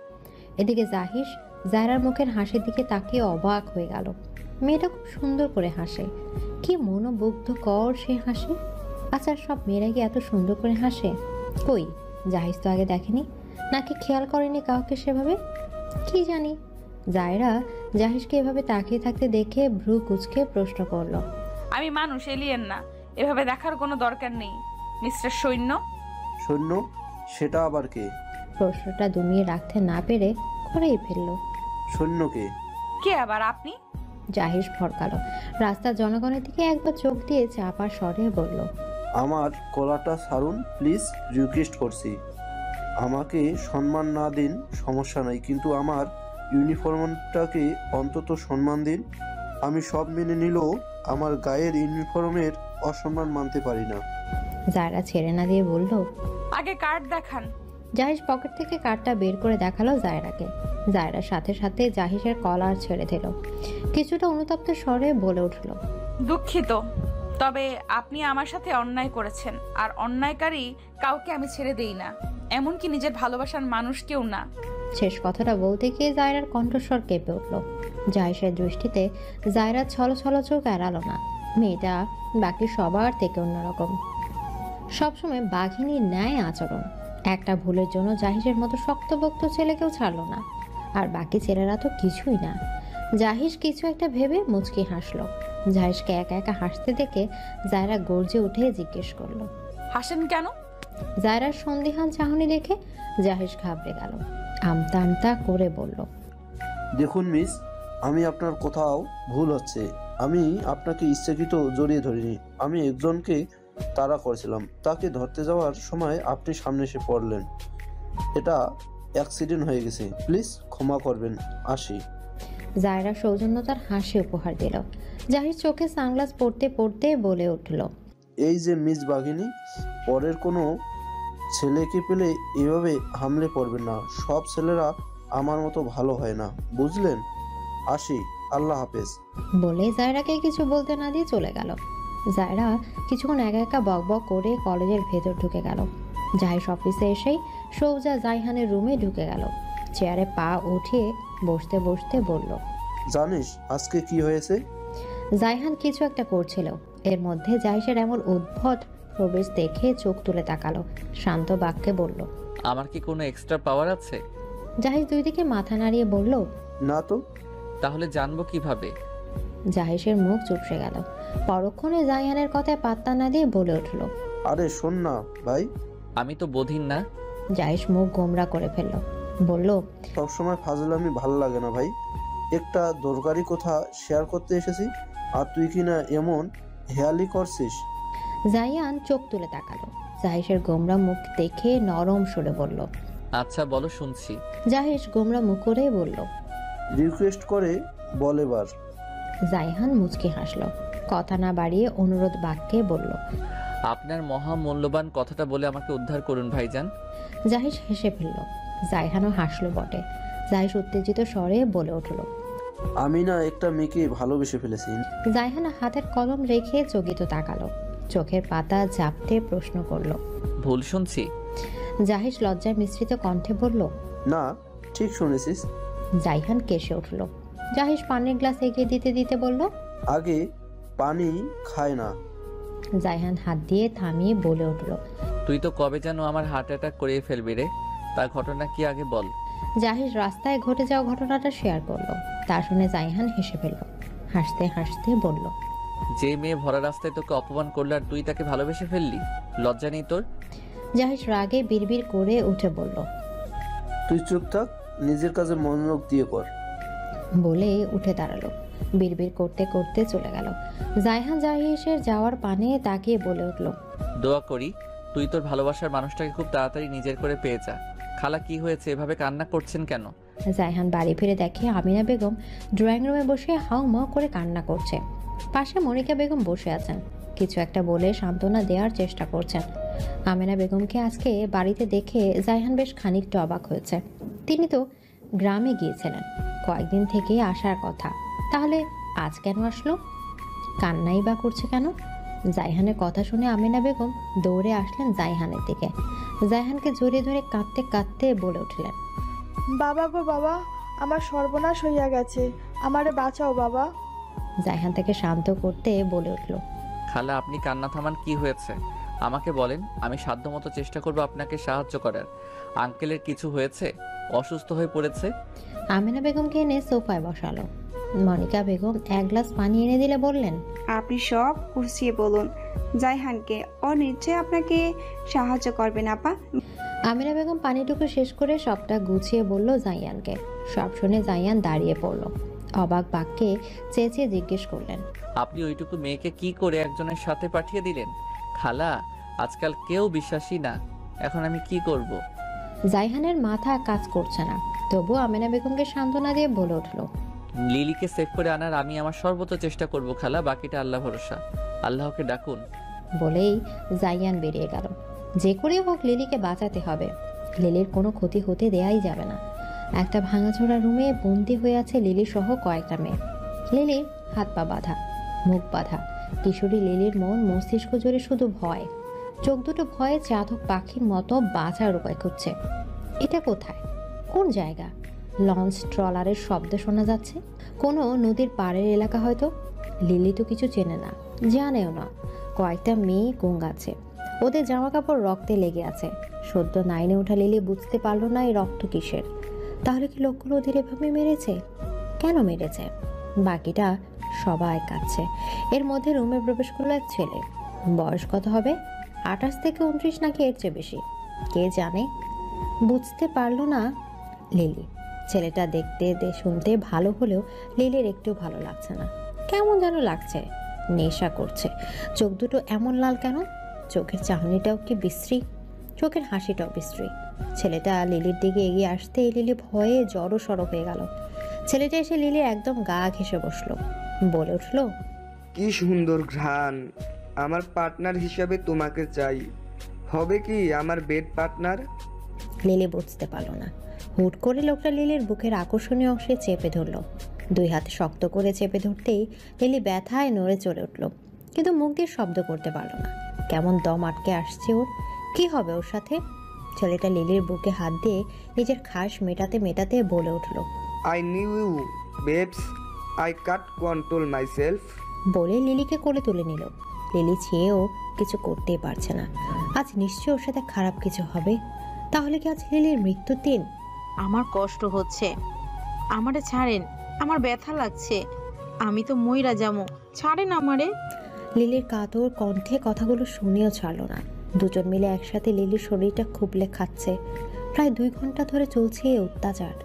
এদিকে জাহিস জায়রার মুখের হাসির দিকে তাকিয়ে অবাক হয়ে গেল। মেয়েটা খুব সুন্দর করে হাসে, কি মনোমুগ্ধকর সে হাসি। আচ্ছা, সব মেয়েরা কি এত সুন্দর করে হাসে? কই, জাহিস তো আগে দেখেনি, নাকি খেয়াল করেনি কাউকে সেভাবে, কি জানি। জায়রা জাহিসকে এভাবে তাকিয়ে থাকতে দেখে ভ্রু কুঁচকে প্রশ্ন করল, আমি মানুষ, এলিয়েন না। এভাবে দেখার কোনো দরকার নেই। মিস্টার সৈন্য? সৈন্য? সেটা আবার কে? প্রশ্নটা দমিয়ে রাখতে না পেরে করেই ফেলল, সৈন্যকে? কে আবার আপনি? জাহিস ফরকালো। রাস্তার জনগণের দিকে একবার চোখ দিয়ে চাপা স্বরে বলল, আমার কলাটা ছাড়ুন প্লিজ, রিকোয়েস্ট করছি। আমাকে সম্মান না দিন সমস্যা নাই, কিন্তু আমার ইউনিফর্মটাকে অন্তত সম্মান দিন। আমি সব মেনে নিলেও আমার গায়ের ইউনিফর্মের অসম্মান মানতে পারি না। জায়রা ছেড়ে না দিয়ে বলল, আগে কার্ড দেখান। জাহিস পকেট থেকে কার্ডটা বের করে দেখালো জায়রাকে। জায়রার সাথে সাথে জাহিসের কলার ছেড়ে দিল। কিছুটা অনুতপ্ত স্বরে বলে উঠল, দুঃখিত, তবে আপনি আমার সাথে অন্যায় করেছেন, আর অন্যায়কারী কাউকে আমি ছেড়ে দেই না, এমনকি নিজের ভালোবাসার মানুষকেও না। শেষ কথাটা বলতে গিয়ে জায়রার কণ্ঠস্বর কেঁপে উঠল। জাহিসের দৃষ্টিতে জায়রার ছলছল চোখ এড়ালো না। মেয়েটা বাকি সবার থেকে অন্যরকম, সবসময় বাঘিনীর ন্যায় আচরণ। একটা ভুলের জন্য জাহিসের মতো শক্তপোক্ত ছেলেকেও ছাড়লো না, আর বাকি ছেলেরা তো কিছুই না। জাহিস কিছু একটা ভেবে মুচকি হাসলো। জাহিসকে একা একা হাসতে দেখে জায়রা গর্জে উঠে জিজ্ঞেস করলো, হাসেন কেন? জায়রার সন্দিহান চাহনি দেখে জাহিস ঘাবড়ে গেল। আমতা আমতা করে বলল, দেখুন মিস, আমি আপনার কোথাও ভুল হচ্ছে। আমি আপনাকে ইচ্ছাকৃত জড়িয়ে ধরিনি। আমি একজনকে তাড়া করেছিলাম, তাকে ধরতে যাওয়ার সময় আপনি সামনে এসে পড়লেন। এটা অ্যাক্সিডেন্ট হয়ে গেছে, প্লিজ ক্ষমা করবেন, আসি। জায়রা সৌজন্যতার হাসি উপহার দিল। জাহির চোখে সানগ্লাস পরতে পরতে বলে উঠল, এই যে মিস বাঘিনী, পরের কোনো ছেলেকে পেলে এভাবে হামলে পড়বেন না। সব ছেলেরা আমার মতো ভালো হয় না, বুঝলেন? আসি, আল্লাহ হাফেজ। বলে জায়রাকে কিছু বলতে না দিয়ে চলে গেল। জায়রা কিছুক্ষণ একা একা বকবক করে কলেজের ভেতর ঢুকে গেল। জাহিস অফিসে এসেই সৌজা জাইহানের রুমে ঢুকে গেল। চেয়ারে পা উঠিয়ে বসতে বসতে বলল, জানিস আজকে কি হয়েছে? জাইহান কিছু একটা করছিল, এর মধ্যে জাহিসের এমন উদ্ভট প্রবেশ দেখে চোখ তুলে তাকালো। শান্ত বাক্যে বলল, আমার কি কোনো এক্সট্রা পাওয়ার আছে? জাহিস দুই দিকে মাথা নাড়িয়ে বলল, না তো। তাহলে জানবো কিভাবে? জাহিসের মুখ চুপসে গেল। পরক্ষণে জাইহানের কথায় পাত্তা না দিয়ে বলে উঠল, আরে শোন না ভাই। আমি তো বধির না। জাহিস মুখ গোমরা করে ফেলল, বলল, সবসময় ফাজলামি ভালো লাগে না ভাই। একটা দরকারি কথা শেয়ার করতে এসেছি, আর তুই কিনা এমন হেয়ালি করছিস। জাইহান চোখ তুলে তাকালো। জাহিসের গোমরা মুখ দেখে নরম সুরে বলল, আচ্ছা বলো, শুনছি। জাহিস গোমরা মুখ করে বলল, রিকোয়েস্ট করে বল এবার। জাইহান মুচকি হাসলো। কথা না বাড়িয়ে অনুরোধ বাক্যে বলল, আপনার মহামূল্যবান কথাটা বলে আমাকে উদ্ধার করুন ভাইজান। জাহিস হেসে ফেলল। জায়হানও হাসলো বটে। জাহিস উত্তেজিত স্বরে বলে উঠল, আমি না একটা মেয়েকে ভালোবেসে ফেলেছি। জায়হান হাতের কলম রেখে চকিত তাকালো, চোখের পাতা ঝাপটে প্রশ্ন করলো, ভুল শুনছি? জাহিস লজ্জায় মিশ্রিত কণ্ঠে বলল, না, ঠিক শুনেছিস। জায়হান কেসে উঠল। জাহিস পানির গ্লাস এগিয়ে দিতে দিতে বলল, আগে পানি খায় না। জায়হান হাত দিয়ে থামিয়ে বলে উঠল, তুই তো কবে যেন আমার হার্ট অ্যাটাক করিয়ে ফেলবি রে, তার ঘটনা কি আগে বল। জাহিস রাস্তায় ঘটে যাওয়া ঘটনাটা শেয়ার করলো। তা শুনে জায়হান হেসে ফেলল, হাসতে হাসতে বলল, যে মেয়ে ভরা রাস্তায় তোকে অপমান করলো আর তুই তাকে ভালোবেসে ফেললি, লজ্জা নেই তোর? জাহিস রাগে বিড়বিড় করে উঠে বলল, তুই চুপ থাক, নিজের কাজে মনোযোগ দিয়ে কর। বলে উঠে দাঁড়ালো। বিড়বিড় করতে করতে চলে গেল। জায়হান জাহিসের যাওয়ার পানে তাকিয়ে বলে উঠল, দোয়া করি তুই তোর ভালোবাসার মানুষটাকে খুব তাড়াতাড়ি নিজের করে পেয়ে যা। খালা কি হয়েছে, এভাবে কান্না করছেন কেন? জায়হান বাড়ি ফিরে দেখে আমিনা বেগম ড্রয়িং রুমে বসে হাউমাউ করে কান্না করছে। পাশে মনিকা বেগম বসে আছেন, কিছু একটা বলে সান্ত্বনা দেওয়ার চেষ্টা করছেন। আমিনা বেগমকে আজকে বাড়িতে দেখে জায়হান বেশ খানিকটা অবাক হয়েছে। তিনি তো গ্রামে গিয়েছিলেন, কয়েকদিন থেকে আসার কথা, তাহলে আজ কেন আসলো? কান্নাই বা করছে কেন? জায়হানের কথা শুনে আমিনা বেগম দৌড়ে আসলেন জায়হানের দিকে। জায়হানকে জড়িয়ে ধরে কাঁদতে কাঁদতে বলে উঠলেন, বাবা গো বাবা, আমার সর্বনাশ হইয়া গেছে, আমারে বাঁচাও বাবা। জায়হান তাকে শান্ত করতে বলে উঠল, খালা আপনি কান্না থামান, কি হয়েছে আমাকে বলেন, আমি সাধ্যমতো চেষ্টা করব আপনাকে সাহায্য করার। আঙ্কেলের কিছু হয়েছে? অসুস্থ হয়ে পড়েছে? আমিনা বেগমকে এনে সোফায় বসালো। মনিকা বেগম এক গ্লাস পানি এনে দিলে বললেন, আপনি সব গুছিয়ে বলুন জায়হানকে, ও নিশ্চয়ই আপনাকে সাহায্য করবেন আপা। আমিনা বেগম পানিটুকু শেষ করে সবটা গুছিয়ে বলল জাইয়ানকে। সব শুনে জাইয়ান দাঁড়িয়ে পড়ল, অবাক বাক্যে চেঁচিয়ে জিজ্ঞেস করলেন, আপনি ওইটুকু মেয়েকে কি করে একজনের সাথে পাঠিয়ে দিলেন? খালা আজকাল কেউ বিশ্বাসী না, এখন আমি কি করব? জাইহানের মাথা কাজ করছে না, তবু আমিনা বেগমকে সান্ত্বনা দিয়ে বলে উঠল, লিলিকে সেভ করে আনার আমি আমার সর্বোচ্চ চেষ্টা করব খালা, বাকিটা আল্লাহ ভরসা, আল্লাহকে ডাকুন। বলেই জাইয়ান বেরিয়ে গেল। যে করে হোক লিলিকে বাঁচাতে হবে, লিলির কোনো ক্ষতি হতে দেয়াই যাবে না। একটা ভাঙাচোরা রুমে বন্দি হয়ে আছে লিলি সহ কয়েকটা মেয়ে। লিলির হাত পা বাঁধা, মুখ বাঁধা। কিশোরী লিলির মন মস্তিষ্ক জুড়ে শুধু ভয়, চোখ দুটো ভয়ে চাতক পাখির মতো বাঁচার উপায় খুঁজছে। এটা কোথায়, কোন জায়গা? লঞ্চ ট্রলারের শব্দ শোনা যাচ্ছে, কোনো নদীর পাড়ের এলাকা হয়তো। লিলি তো কিছু চেনে না, জানেও না। কয়েকটা মেয়ে গঙ্গাচ্ছে, ওদের জামা কাপড় রক্তে লেগে আছে। সদ্য 9-এ ওঠা লিলি বুঝতে পারলো না এই রক্ত কিসের। তাহলে কি লোকগুলো ওদের এভাবে মেরেছে? কেন মেরেছে? বাকিটা সবাই কাঁদছে। এর মধ্যে রুমে প্রবেশ করলো এক ছেলে। বয়স কত হবে? 28 থেকে 29 নাকি এর চেয়ে বেশি, কে জানে। বুঝতে পারলো না লিলি। ছেলেটা দেখতে শুনতে ভালো হলেও লিলির একটু ভালো লাগছে না, কেমন যেন লাগছে। নেশা করছে। চোখ দুটো এমন লাল কেন? চোখের চাহনিটাও কি বিশ্রী, চোখের হাসিটাও বিশ্রী। ছেলেটা লিলির দিকে এগিয়ে আসতেই লিলি ভয়ে জড়ো সড়ো হয়ে গেল। ছেলেটা এসে লিলির একদম গা ঘেঁষে বসলো, বলে উঠল, কি সুন্দর ঘ্রাণ, আমার পার্টনার হিসাবে তোমাকে চাই, হবে কি আমার বেড পার্টনার? লিলি বুঝতে পারলো না। হুট করে লোকটা লিলির বুকের আকর্ষণীয় অংশে চেপে ধরলো। 2 হাতে শক্ত করে চেপে ধরতেই লিলি ব্যথায় নড়ে চড়ে উঠল, কিন্তু মুখ দিয়ে শব্দ করতে পারলো না। কেমন দম আটকে আসছে ওর। কি হবে ওর সাথে? ছেলেটা লিলির বুকে হাত দিয়ে নিজের খাস মেটাতে মেটাতে বলে উঠল, I knew you babes, I can't control myself. বলে লিলিকে কোলে তুলে নিল। লিলি চেয়েও কিছু করতেই পারছে না। আজ নিশ্চয়ই ওর সাথে খারাপ কিছু হবে। তাহলে কি আজ লিলির মৃত্যুর দিন? আমার কষ্ট হচ্ছে, আমারে ছাড়েন, আমার ব্যথা লাগছে, আমি তো মইরা যাবো, ছাড়েন আমারে। লিলির কাতর কণ্ঠে কথাগুলো শুনেও ছাড়লো না। দুজন মিলে একসাথে লিলির শরীরটা খুবলে খাচ্ছে। প্রায় 2 ঘন্টা ধরে চলছে এই অত্যাচার।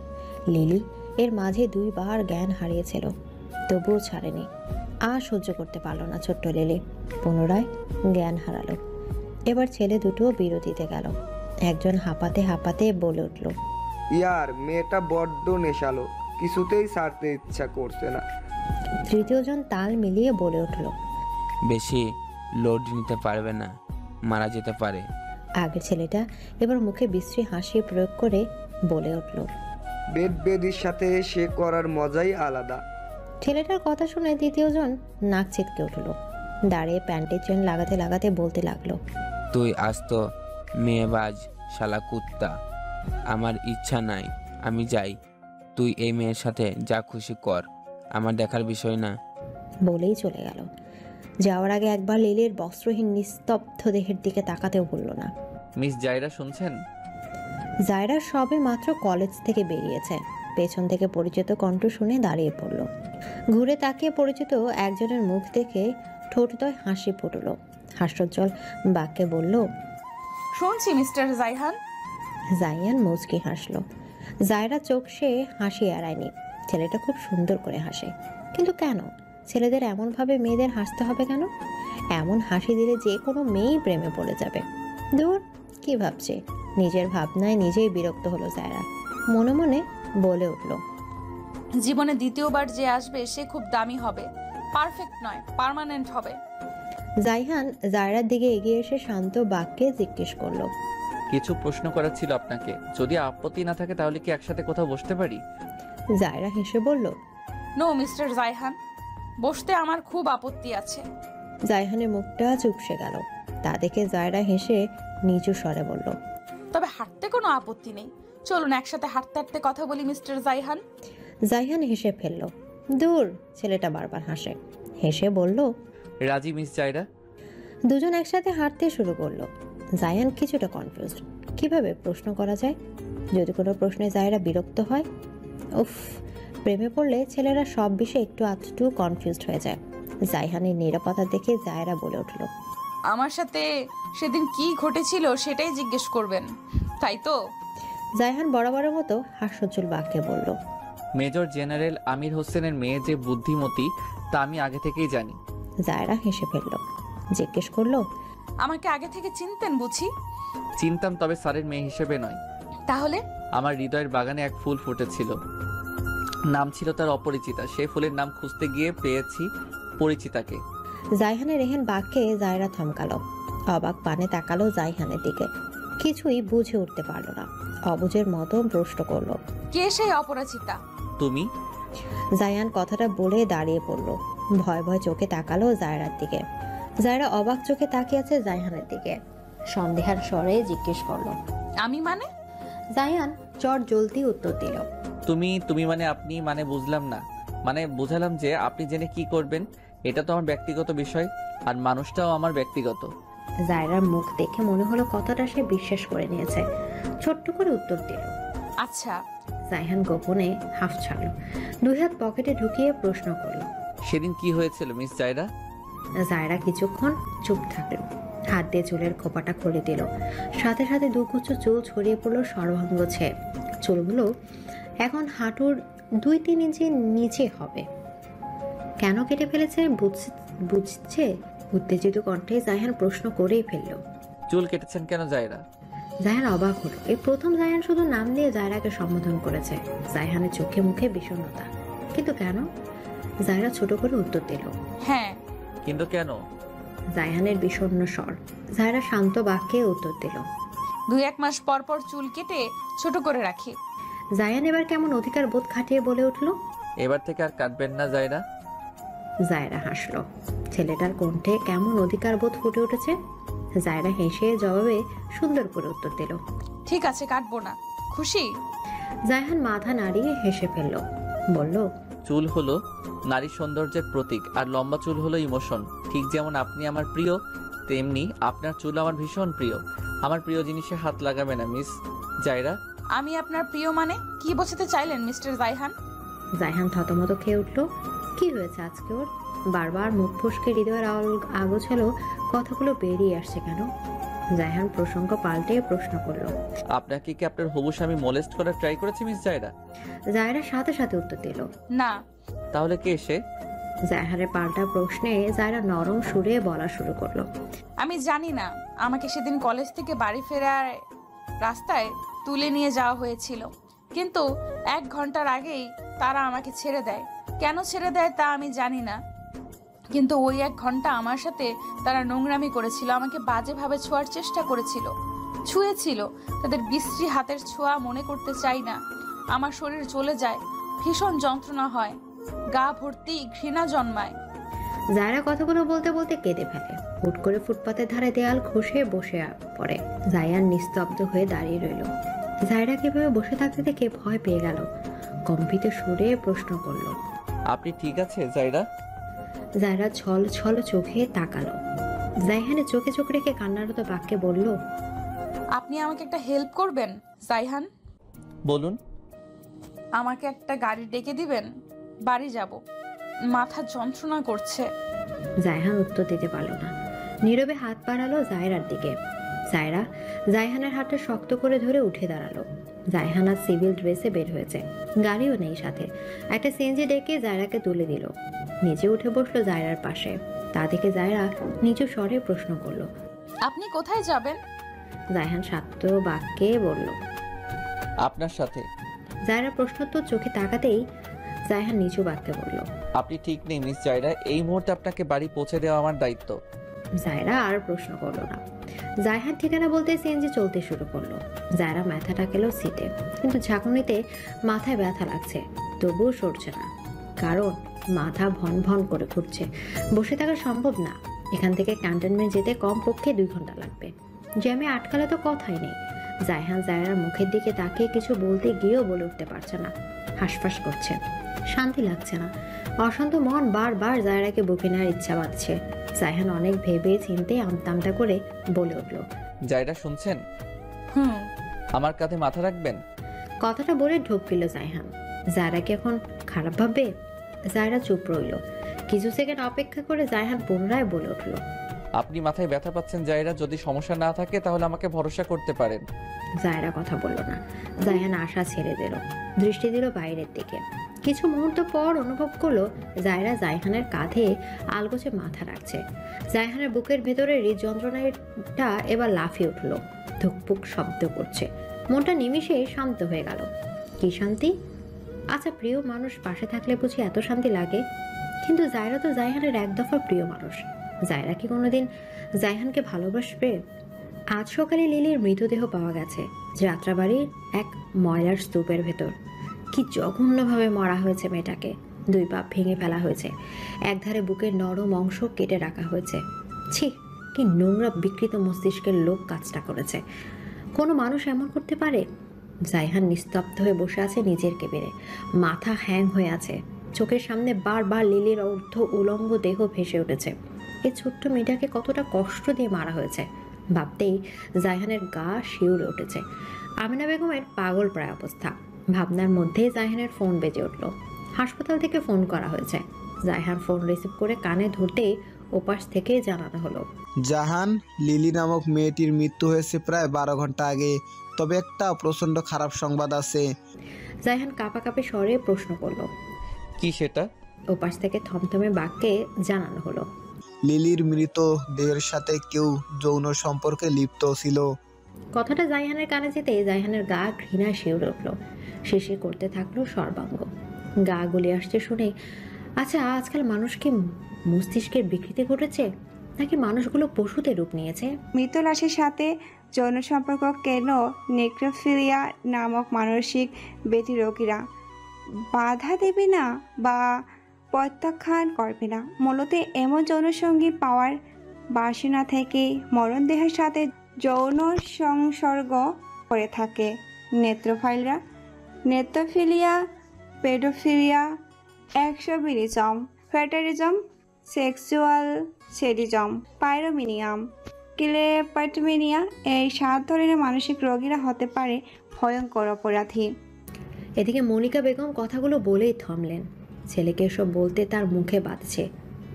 লিলি এর মাঝে 2 বার জ্ঞান হারিয়েছিল, তবুও ছাড়েনি। আর সহ্য করতে পারল না ছোট্ট লিলি, পুনরায় জ্ঞান হারালো। এবার ছেলে দুটো বিরতিতে গেল। একজন হাঁপাতে হাঁপাতে বলে উঠল, ইয়ার মেয়েটা বড্ড নেশালো, কিছুতেই ছাড়তে ইচ্ছা করছে না। তৃতীয়জন তাল মিলিয়ে বলে উঠল, বেশি লোড নিতে পারবে না, মারা যেতে পারে। আগের ছেলেটা এবার মুখে বিশ্রী হাসি প্রয়োগ করে বলে উঠল, বেড বেদির সাথে সে করার মজাই আলাদা। ছেলেটার কথা শুনে দ্বিতীয়জন নাক ছিটকে উঠল। দাঁড়িয়ে প্যান্টের চেন লাগাতে লাগাতে বলতে লাগলো, তুই আস্ত মেয়েবাজ শালা কুত্তা, আমার ইচ্ছা নাই, আমি যাই, তুই এই মেয়ের সাথে যা খুশি কর, আমার দেখার বিষয় না। বলেই চলে গেল। যাওয়ার আগে একবার লিলির বস্ত্রহীন নিস্তব্ধ দেহের দিকে তাকাতেও বলল না। মিস জায়রা শুনছেন? জায়রা সবে মাত্র কলেজ থেকে বেরিয়েছে। পেছন থেকে পরিচিত কণ্ঠ শুনে দাঁড়িয়ে পড়ল। ঘুরে তাকিয়ে পরিচিত একজনের মুখ দেখে ঠোঁটদয় হাসি ফুটল। হাস্যোজ্জ্বল বাক্যে বলল, শুনছি মিস্টার জাইহান। জাইয়ান মুচকি হাসল। জায়রা চোখ সে হাসি এড়ায়নি। ছেলেটা খুব সুন্দর করে হাসে, কিন্তু কেন? ছেলেদের এমনভাবে মেয়েদের হাসতে হবে কেন? এমন হাসি দিলে যে কোনো মেয়েই প্রেমে পড়ে যাবে। দূর, কি ভাবছে? নিজের ভাবনায় নিজেই বিরক্ত হলো জায়রা। মনে মনে বলে উঠল, জীবনে দ্বিতীয়বার যে আসবে সে খুব দামি হবে, পারফেক্ট নয়, পার্মানেন্ট হবে। জাইহান জায়রার দিকে এগিয়ে এসে শান্ত বাক্যে জিজ্ঞেস করলো, কিছু প্রশ্ন করার ছিল আপনাকে, যদি আপত্তি না থাকে তাহলে কি একসাথে কোথাও বসতে পারি? জায়রা হেসে বলল, নো মিস্টার জাইহান, বসতে আমার খুব আপত্তি আছে। জাইহানের মুখটা চুপসে গেল। তা দেখে জায়রা হেসে নিচু স্বরে বলল, তবে হাঁটতে কোনো আপত্তি নেই, চলুন একসাথে হাঁটতে হাঁটতে কথা বলি মিস্টার জাইহান। জাইহান হেসে ফেলল। দূর, ছেলেটা বারবার হাসে। হেসে বলল, রাজি মিস জায়রা। দুজন একসাথে হাঁটতে শুরু করলো। জায়ান কিছুটা কনফিউজড, কিভাবে প্রশ্ন করা যায়। যদি কোনো প্রশ্নে জায়রা বিরক্ত হয়, উফ, প্রেমে পড়লে ছেলেরা সব বিষয়ে একটু আধটু কনফিউজড হয়ে যায়। জাইহানের নিরাপত্তা দেখে জায়রা বলে উঠল, আমার সাথে সেদিন কি ঘটেছিল সেটাই জিজ্ঞেস করবেন, তাই তো? জাইহান বরাবরের মতো হাস্যোজ্জ্বল বাক্যে বলল, মেজর জেনারেল আমির হোসেনের মেয়ে যে বুদ্ধিমতী তা আমি আগে থেকেই জানি। জায়রা হেসে ফেলল। জিজ্ঞেস করলো, আমাকে আগে থেকে চিনতেন বুঝি? চিনতাম, তবে স্যারের মেয়ে হিসেবে নয়। তাহলে? আমার হৃদয়ের বাগানে এক ফুল ফুটেছিল, নাম ছিল তার অপরিচিতা। সে ফুলের নাম খুঁজতে গিয়ে পেয়েছি পরিচিতাকে। জাইহানের এহেন বাক্যে জায়রা থমকালো। অবাক পানে তাকালো জাইহানের দিকে। কিছুই বুঝে উঠতে পারলো না। অবুঝের মতো প্রশ্ন করলো, কে সেই অপরিচিতা? তুমি। জায়ান কথাটা বলে দাঁড়িয়ে পড়লো। ভয় ভয় চোখে তাকালো জায়রার দিকে। জায়রা অবাক চোখে তাকিয়ে আছে জাইহানের দিকে। সন্দেহার স্বরে জিজ্ঞেস করলো, আমি মানে? জায়ান চট জলদি উত্তর দিল, তুমি মানে আপনি মানে বুঝলাম না। মানে বুঝালাম যে আপনি জেনে কি করবেন, এটা তো আমার ব্যক্তিগত বিষয়, আর মানুষটাও আমার ব্যক্তিগত। জায়রার মুখ দেখে মনে হলো কথাটা সে বিশ্বাস করে নিয়েছে। ছোট্ট করে উত্তর দিল, আচ্ছা। জাইহান গোপনে হাফ ছাড়লো। দুই হাত পকেটে ঢুকিয়ে প্রশ্ন করলো, সেদিন কি হয়েছিল মিস জায়রা? জায়রা কিছুক্ষণ চুপ থাকলো। হাত দিয়ে চুলের খোপাটা খুলে দিল। সাথে সাথে দুগুচ্ছ চুল ছড়িয়ে পড়লো সর্বাঙ্গ ছেয়ে। চুলগুলো এখন হাঁটুর 2-3 ইঞ্চি নিচে হবে। কেন কেটে ফেলেছে বুঝছে? উত্তেজিত কণ্ঠে জায়হান প্রশ্ন করেই ফেলল, চুল কেটেছেন কেন জায়রা? জায়হান অবাক হলো। এই প্রথম জায়হান শুধু নাম দিয়ে জায়রাকে সম্বোধন করেছে। জায়হানের চোখে মুখে বিষণ্ণতা। কিন্তু কেন? জায়রা ছোট করে উত্তর দিল, হ্যাঁ। কিন্তু কেন? জায়হানের বিষণ্ণ স্বর। জায়রা শান্ত বাক্যে উত্তর দিল, 2-1 মাস পর পর চুল কেটে ছোট করে রাখি। জায়ান এবার কেমন অধিকার বোধ খাটিয়ে বলে উঠল, এবার থেকে আর কাটবেন না জায়রা? জায়রা হাসলো। ছেলেটার কণ্ঠে কেমন অধিকার বোধ ফুটে উঠেছে। জায়রা হেসে জবাবে সুন্দর করে উত্তর দিল, ঠিক আছে, কাটবো না। খুশি? জায়হান মাথা নাড়িয়ে হেসে ফেলল। বলল, চুল হলো নারী সৌন্দর্যের প্রতীক, আর লম্বা চুল হলো ইমোশন। ঠিক যেমন আপনি আমার প্রিয়, তেমনি আপনার চুল আমার ভীষণ প্রিয়। আমার প্রিয় জিনিসে হাত লাগাবে না মিস জায়রা। আমি আপনার প্রিয় মানে কি বোঝাতে চাইলেন মিস্টার জাইহান? জাইহান থতমত খেয়ে উঠল। কি হয়েছে আজকে ওর? বারবার মুখ ফসকে হৃদয়ের আগোছালো কথাগুলো বেরিয়ে আসছে কেন? জাইহান প্রসঙ্গ পাল্টে প্রশ্ন করলো, আপনাকে কি আপনার হবু স্বামী মোলেস্ট করার ট্রাই করেছে মিস জায়রা? জায়রা সাথে সাথে উত্তর দিল, না। তাহলে কে সে? জায়হারের পাল্টা প্রশ্নে জায়রা নরম সুরে বলা শুরু করলো, আমি জানি না। আমাকে সেদিন কলেজ থেকে বাড়ি ফেরার রাস্তায় তুলে নিয়ে যাওয়া হয়েছিল, কিন্তু 1 ঘন্টার আগেই তারা আমাকে ছেড়ে দেয়। কেন ছেড়ে দেয় তা আমি জানি না, কিন্তু ওই 1 ঘন্টা আমার সাথে তারা নোংরামি করেছিল, আমাকে বাজেভাবে ছোঁয়ার চেষ্টা করেছিল। ছুঁয়েছিল, তাদের বিশ্রী হাতের ছোঁয়া মনে করতে চাই না। আমার শরীর জ্বলে যায়, ভীষণ যন্ত্রণা হয়, গা ভর্তি ঘৃণা জন্মায়। জায়রা কথাগুলো বলতে বলতে কেঁদে ফেলে। হুট করে ফুটপাতের ধারে দেয়াল ঘষে বসে পড়ে। জায়ান নিস্তব্ধ হয়ে দাঁড়িয়ে রইল। জায়রা কিভাবে বসে থাকতে দেখে ভয় পেয়ে গেল। কম্পিত সুরে প্রশ্ন করলো, আপনি ঠিক আছে জায়রা? জায়রা ছল ছল চোখে তাকালো। জাইহানের চোখে চোখ রেখে কান্নারত বাক্যে বলল, আপনি আমাকে একটা হেল্প করবেন জাইহান? বলুন। আমাকে একটা গাড়ি ডেকে দিবেন, বাড়ি যাব, মাথা যন্ত্রণা করছে। জাইহান উত্তর দিতে পারল না। নীরবে হাত বাড়ালো জায়রার দিকে। জায়রা জাইহানের হাতটা শক্ত করে ধরে উঠে দাঁড়ালো। জাইহান আর সিভিল ড্রেসে বের হয়েছে, গাড়িও নেই সাথে। একটা সিএনজি ডেকে জায়রাকে তুলে দিল। নিচে উঠে বসলো জায়রার পাশে। তা দেখে জায়রা নিচু স্বরে প্রশ্ন করলো, আপনি কোথায় যাবেন? জাইহান শান্ত বাক্যে বলল, আপনার সাথে। জায়রা প্রশ্নোত্তর চোখে তাকাতেই জাইহান নিচু বাক্যে বলল, আপনি ঠিক নেই মিস জায়রা, এই মুহূর্তে আপনাকে বাড়ি পৌঁছে দেওয়া আমার দায়িত্ব। জায়রা আর প্রশ্ন করলো না। জায়হান ঠিকানা বলতে সিএনজি চলতে শুরু করলো। জায়রা মাথাটা গেল সিটে, কিন্তু ঝাঁকুনিতে মাথায় ব্যথা লাগছে, তবুও সরছে না। কারণ মাথা ভন ভন করে ঘুরছে। বসে থাকা সম্ভব না। এখান থেকে ক্যান্টনমেন্ট যেতে কমপক্ষে 2 ঘন্টা লাগবে। জ্যামে আটকালে তো কথাই নেই। জায়হান জায়রার মুখের দিকে তাকিয়ে কিছু বলতে গিয়েও বলে উঠতে পারছে না। হাঁসফাঁস করছে, শান্তি লাগছে না। অশান্ত মন বারবার জায়রাকে বুকে নেওয়ার ইচ্ছা বাঁধছে। জায়হান অনেক ভেবে চিনতে আমতামটা করে বলে উঠল, জায়রা শুনছেন? আমার কাঁধে মাথা রাখবেন? কথাটা বলে ঢোক গেল জায়হান। জায়রা কি এখন খারাপ ভাববে? জায়রা চুপ রইল। কিছু সেকেন্ড অপেক্ষা করে জায়হান পুনরায় বলে উঠল, আপনি মাথায় ব্যথা পাচ্ছেন জায়রা, যদি সমস্যা না থাকে তাহলে আমাকে ভরসা করতে পারেন। জায়রা কথা বলল না। জায়হান আশা ছেড়ে দিল, দৃষ্টি দিল বাইরের দিকে। কিছু মুহূর্ত পর অনুভব করলো জায়রা জায়হানের কাঁধে আলগোছে মাথা রাখছে। জায়হানের বুকের ভেতরে হৃদযন্ত্রণাটা এবার লাফিয়ে উঠল, ধুকপুক শব্দ করছে। মনটা নিমিষেই শান্ত হয়ে গেল। কি শান্তি! আচ্ছা, প্রিয় মানুষ পাশে থাকলে বুঝি এত শান্তি লাগে? কিন্তু জায়রা তো জায়হানের এক দফা প্রিয় মানুষ। জায়রা কি কোনোদিন জায়হানকে ভালোবাসবে? আজ সকালে লিলির মৃতদেহ পাওয়া গেছে যাত্রাবাড়ির এক ময়লার স্তূপের ভেতর। কি জঘন্যভাবে মরা হয়েছে মেয়েটাকে। 2 পা ভেঙে ফেলা হয়েছে, একধারে বুকের নরম অংশ কেটে রাখা হয়েছে। ছি, কি নোংরা বিকৃত মস্তিষ্কের লোক কাজটা করেছে। কোনো মানুষ এমন করতে পারে? জায়হান নিস্তব্ধ হয়ে বসে আছে নিজের কেবিনে। মাথা হ্যাং হয়ে আছে। চোখের সামনে বারবার লিলির অর্ধ উলঙ্গ দেহ ভেসে উঠেছে। এই ছোট্ট মেয়েটাকে কতটা কষ্ট দিয়ে মারা হয়েছে ভাবতেই জায়হানের গা শিউরে উঠেছে। আমিনা বেগমের পাগল প্রায় অবস্থা। ভাবনার মধ্যে জায়হানের ফোন বেজে উঠল। হাসপাতাল থেকে ফোন করা হয়েছে। জায়হান ফোন রিসিভ করে কানে ধরতেই ওপাশ থেকে জানানো হলো, জাহান, লিলি নামক মেয়েটির মৃত্যু হয়েছে প্রায় 12 ঘন্টা আগে। তবে একটা প্রচন্ড খারাপ সংবাদ আছে। জায়হান কাঁপাকাঁপি স্বরে প্রশ্ন করলো, কি সেটা? ওপাশ থেকে থমথমে বাক্যে জানানো হলো, লিলির মৃত দেহের সাথে কেউ যৌন সম্পর্কে লিপ্ত ছিল। কথাটা জায়হানের কানে যেতে জায়হানের গা ঘৃণায় শিউরে উঠল। শিশির করতে থাকলো সর্বাঙ্গ। গা গুলি আসছে শুনে, আচ্ছা, আজকাল মানুষ কি মস্তিষ্কের বিকৃতি ঘটেছে, নাকি মানুষগুলো পশুতে রূপ নিয়েছে? মৃত লাশের সাথে যৌন সম্পর্ক কেন নেক্রোফিলিয়া নামক মানসিক ব্যাধি রোগীরা বাধা দেবে না বা প্রত্যাখ্যান করবে না? মূলত এমন যৌনসঙ্গী পাওয়ার বাসনা থেকে মরণদেহের সাথে যৌন সংসর্গ করে থাকে নেত্রোফিলিয়া, পেডোফিলিয়া, এক্সোবিলিজম, ফেটারিজম, সেক্সুয়াল সেডিজম, পাইরোমিনিয়াম, ক্লেপাটমিনিয়া। এই 7 ধরনের মানসিক রোগীরা হতে পারে ভয়ঙ্কর অপরাধী। এদিকে মনিকা বেগম কথাগুলো বলেই থমলেন। ছেলেকে এসব বলতে তার মুখে বাঁধছে,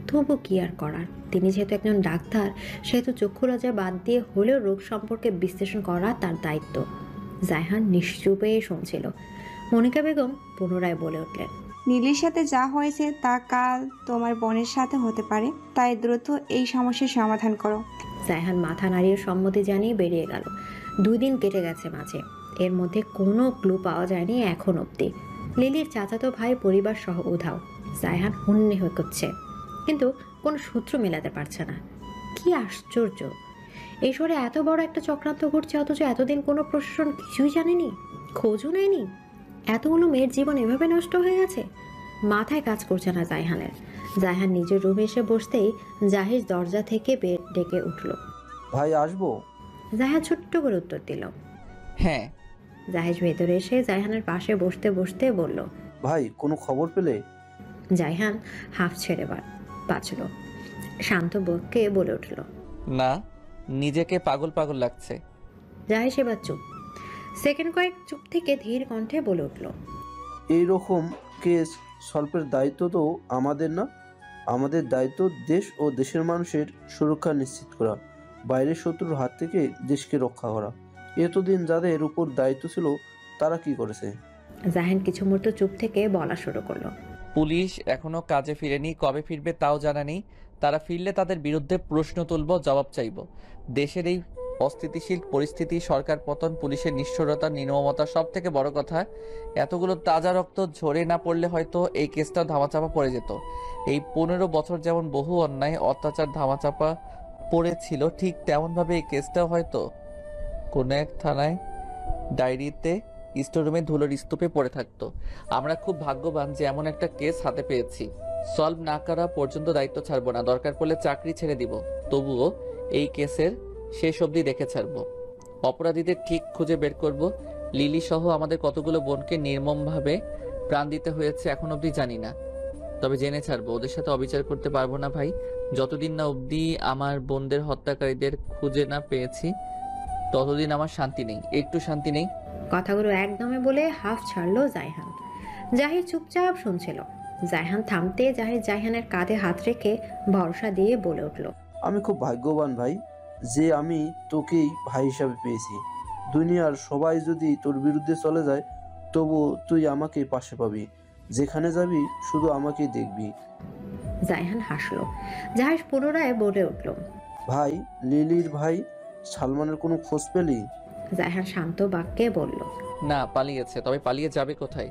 তবু কি আর করার। তিনি যেহেতু একজন ডাক্তার, সেহেতু চক্ষু লজ্জা বাদ দিয়ে হলেও রোগ সম্পর্কে বিশ্লেষণ করা তার দায়িত্ব। জায়হান নিশ্চুপে শুনছিল। মনিকা বেগম পুনরায় বলে উঠলেন, নীলির সাথে যা হয়েছে তা কাল তোমার বোনের সাথে হতে পারে, তাই দ্রুত এই সমস্যার সমাধান করো। জায়হান মাথা নাড়িয়ে সম্মতি জানিয়ে বেরিয়ে গেল। 2 দিন কেটে গেছে মাঝে। এর মধ্যে কোনো ক্লু পাওয়া যায়নি এখন অবধি। লিলির চাচাতো ভাই পরিবার সহ উধাও। জায়হান হন্যে হয়ে করছে, কিন্তু কোনো সূত্র মেলাতে পারছে না। কি আশ্চর্য! এই শহরে এত বড় একটা চক্রান্ত ঘটছে, অথচ এতদিন কোনো প্রশাসন কিছুই জানেনি, খোঁজও নেয়নি। এতগুলো মেয়ের জীবন এভাবে নষ্ট হয়ে গেছে। মাথায় কাজ করছে না জায়হানের। জায়হান নিজের রুমে এসে বসতেই জাহিদ দরজা থেকে বেড ডেকে উঠল। ভাই আসবো? জায়হান ছোট্ট করে উত্তর দিল, হ্যাঁ। জাহিদ ভেতরে এসে জায়হানের পাশে বসতে বসতে বলল, ভাই কোনো খবর পেলে? জায়হান হাফ ছেড়ে বাঁচল। শান্ত বককে বলে উঠল, না, নিজেকে পাগল পাগল লাগছে। জাহিদ এবার চুপ। সেকেন্ড কয়েক চুপ থেকে ধীর কণ্ঠে বলে উঠল, এইরকম কেস সলভের দায়িত্ব তো আমাদের না। আমাদের দায়িত্ব দেশ ও দেশের মানুষের সুরক্ষা নিশ্চিত করা, বাইরের শত্রুর হাত থেকে দেশকে রক্ষা করা। এতদিন যাদের উপর দায়িত্ব ছিল তারা কি করেছে? জাহিদ কিছু মুহূর্ত চুপ থেকে বলা শুরু করলো, পুলিশ এখনো কাজে ফিরেনি, কবে ফিরবে তাও জানা নেই। তারা ফিরলে তাদের বিরুদ্ধে প্রশ্ন তুলব, জবাব চাইব। দেশের এই অস্থিতিশীল পরিস্থিতি, সরকার পতন, পুলিশের নিষ্ঠুরতা, নির্মমতা, সব থেকে বড় কথা এতগুলো তাজা রক্ত ঝরে না পড়লে হয়তো এই কেসটা ধামাচাপা পড়ে যেত। এই 15 বছর যেমন বহু অন্যায় অত্যাচার ধামাচাপা পড়েছিল, ঠিক তেমনভাবে এই কেসটাও হয়তো কোনো এক থানায় ডায়েরিতে স্টোররুমে ধুলোর স্তূপে পড়ে থাকতো। আমরা খুব ভাগ্যবান যে এমন একটা কেস হাতে পেয়েছি। সলভ না করা পর্যন্ত দায়িত্ব ছাড়বো না, দরকার পড়লে চাকরি ছেড়ে দিব, তবুও এই কেসের শেষ অবধি দেখে ছাড়বো। অপরাধীদের ঠিক খুঁজে বের করব। লিলি সহ আমাদের কতগুলো বোনকে নির্মমভাবে প্রাণ দিতে হয়েছে এখন অবধি জানি না, তবে জেনে ছাড়বো। ওদের সাথে অবিচার করতে পারবো না ভাই। যতদিন না অবধি আমার বোনদের হত্যাকারীদের খুঁজে না পেয়েছি ততদিন আমার শান্তি নেই, একটু শান্তি নেই। কথাগুলো একদমে বলে হাফ ছাড়লো জায়হান। জাহিদ চুপচাপ শুনছিল। জায়হান থামতে জাহিদ জায়হানের কাঁধে হাত রেখে ভরসা দিয়ে বলে উঠল, আমি খুব ভাগ্যবান ভাই যে আমি তোকেই ভাই হিসাবে পেয়েছি। দুনিয়ার সবাই যদি তোর বিরুদ্ধে চলে যায় তবু তুই আমাকে পাশে পাবি, যেখানে যাবি শুধু আমাকেই দেখবি। জায়হান হাসলো। জাহিদ পুনরায় বলে উঠল, ভাই লিলির ভাই সালমানের কোনো খোঁজ পেলি? জায়হান শান্ত বাক্যে বলল, না, পালিয়েছে। তবে পালিয়ে যাবে কোথায়?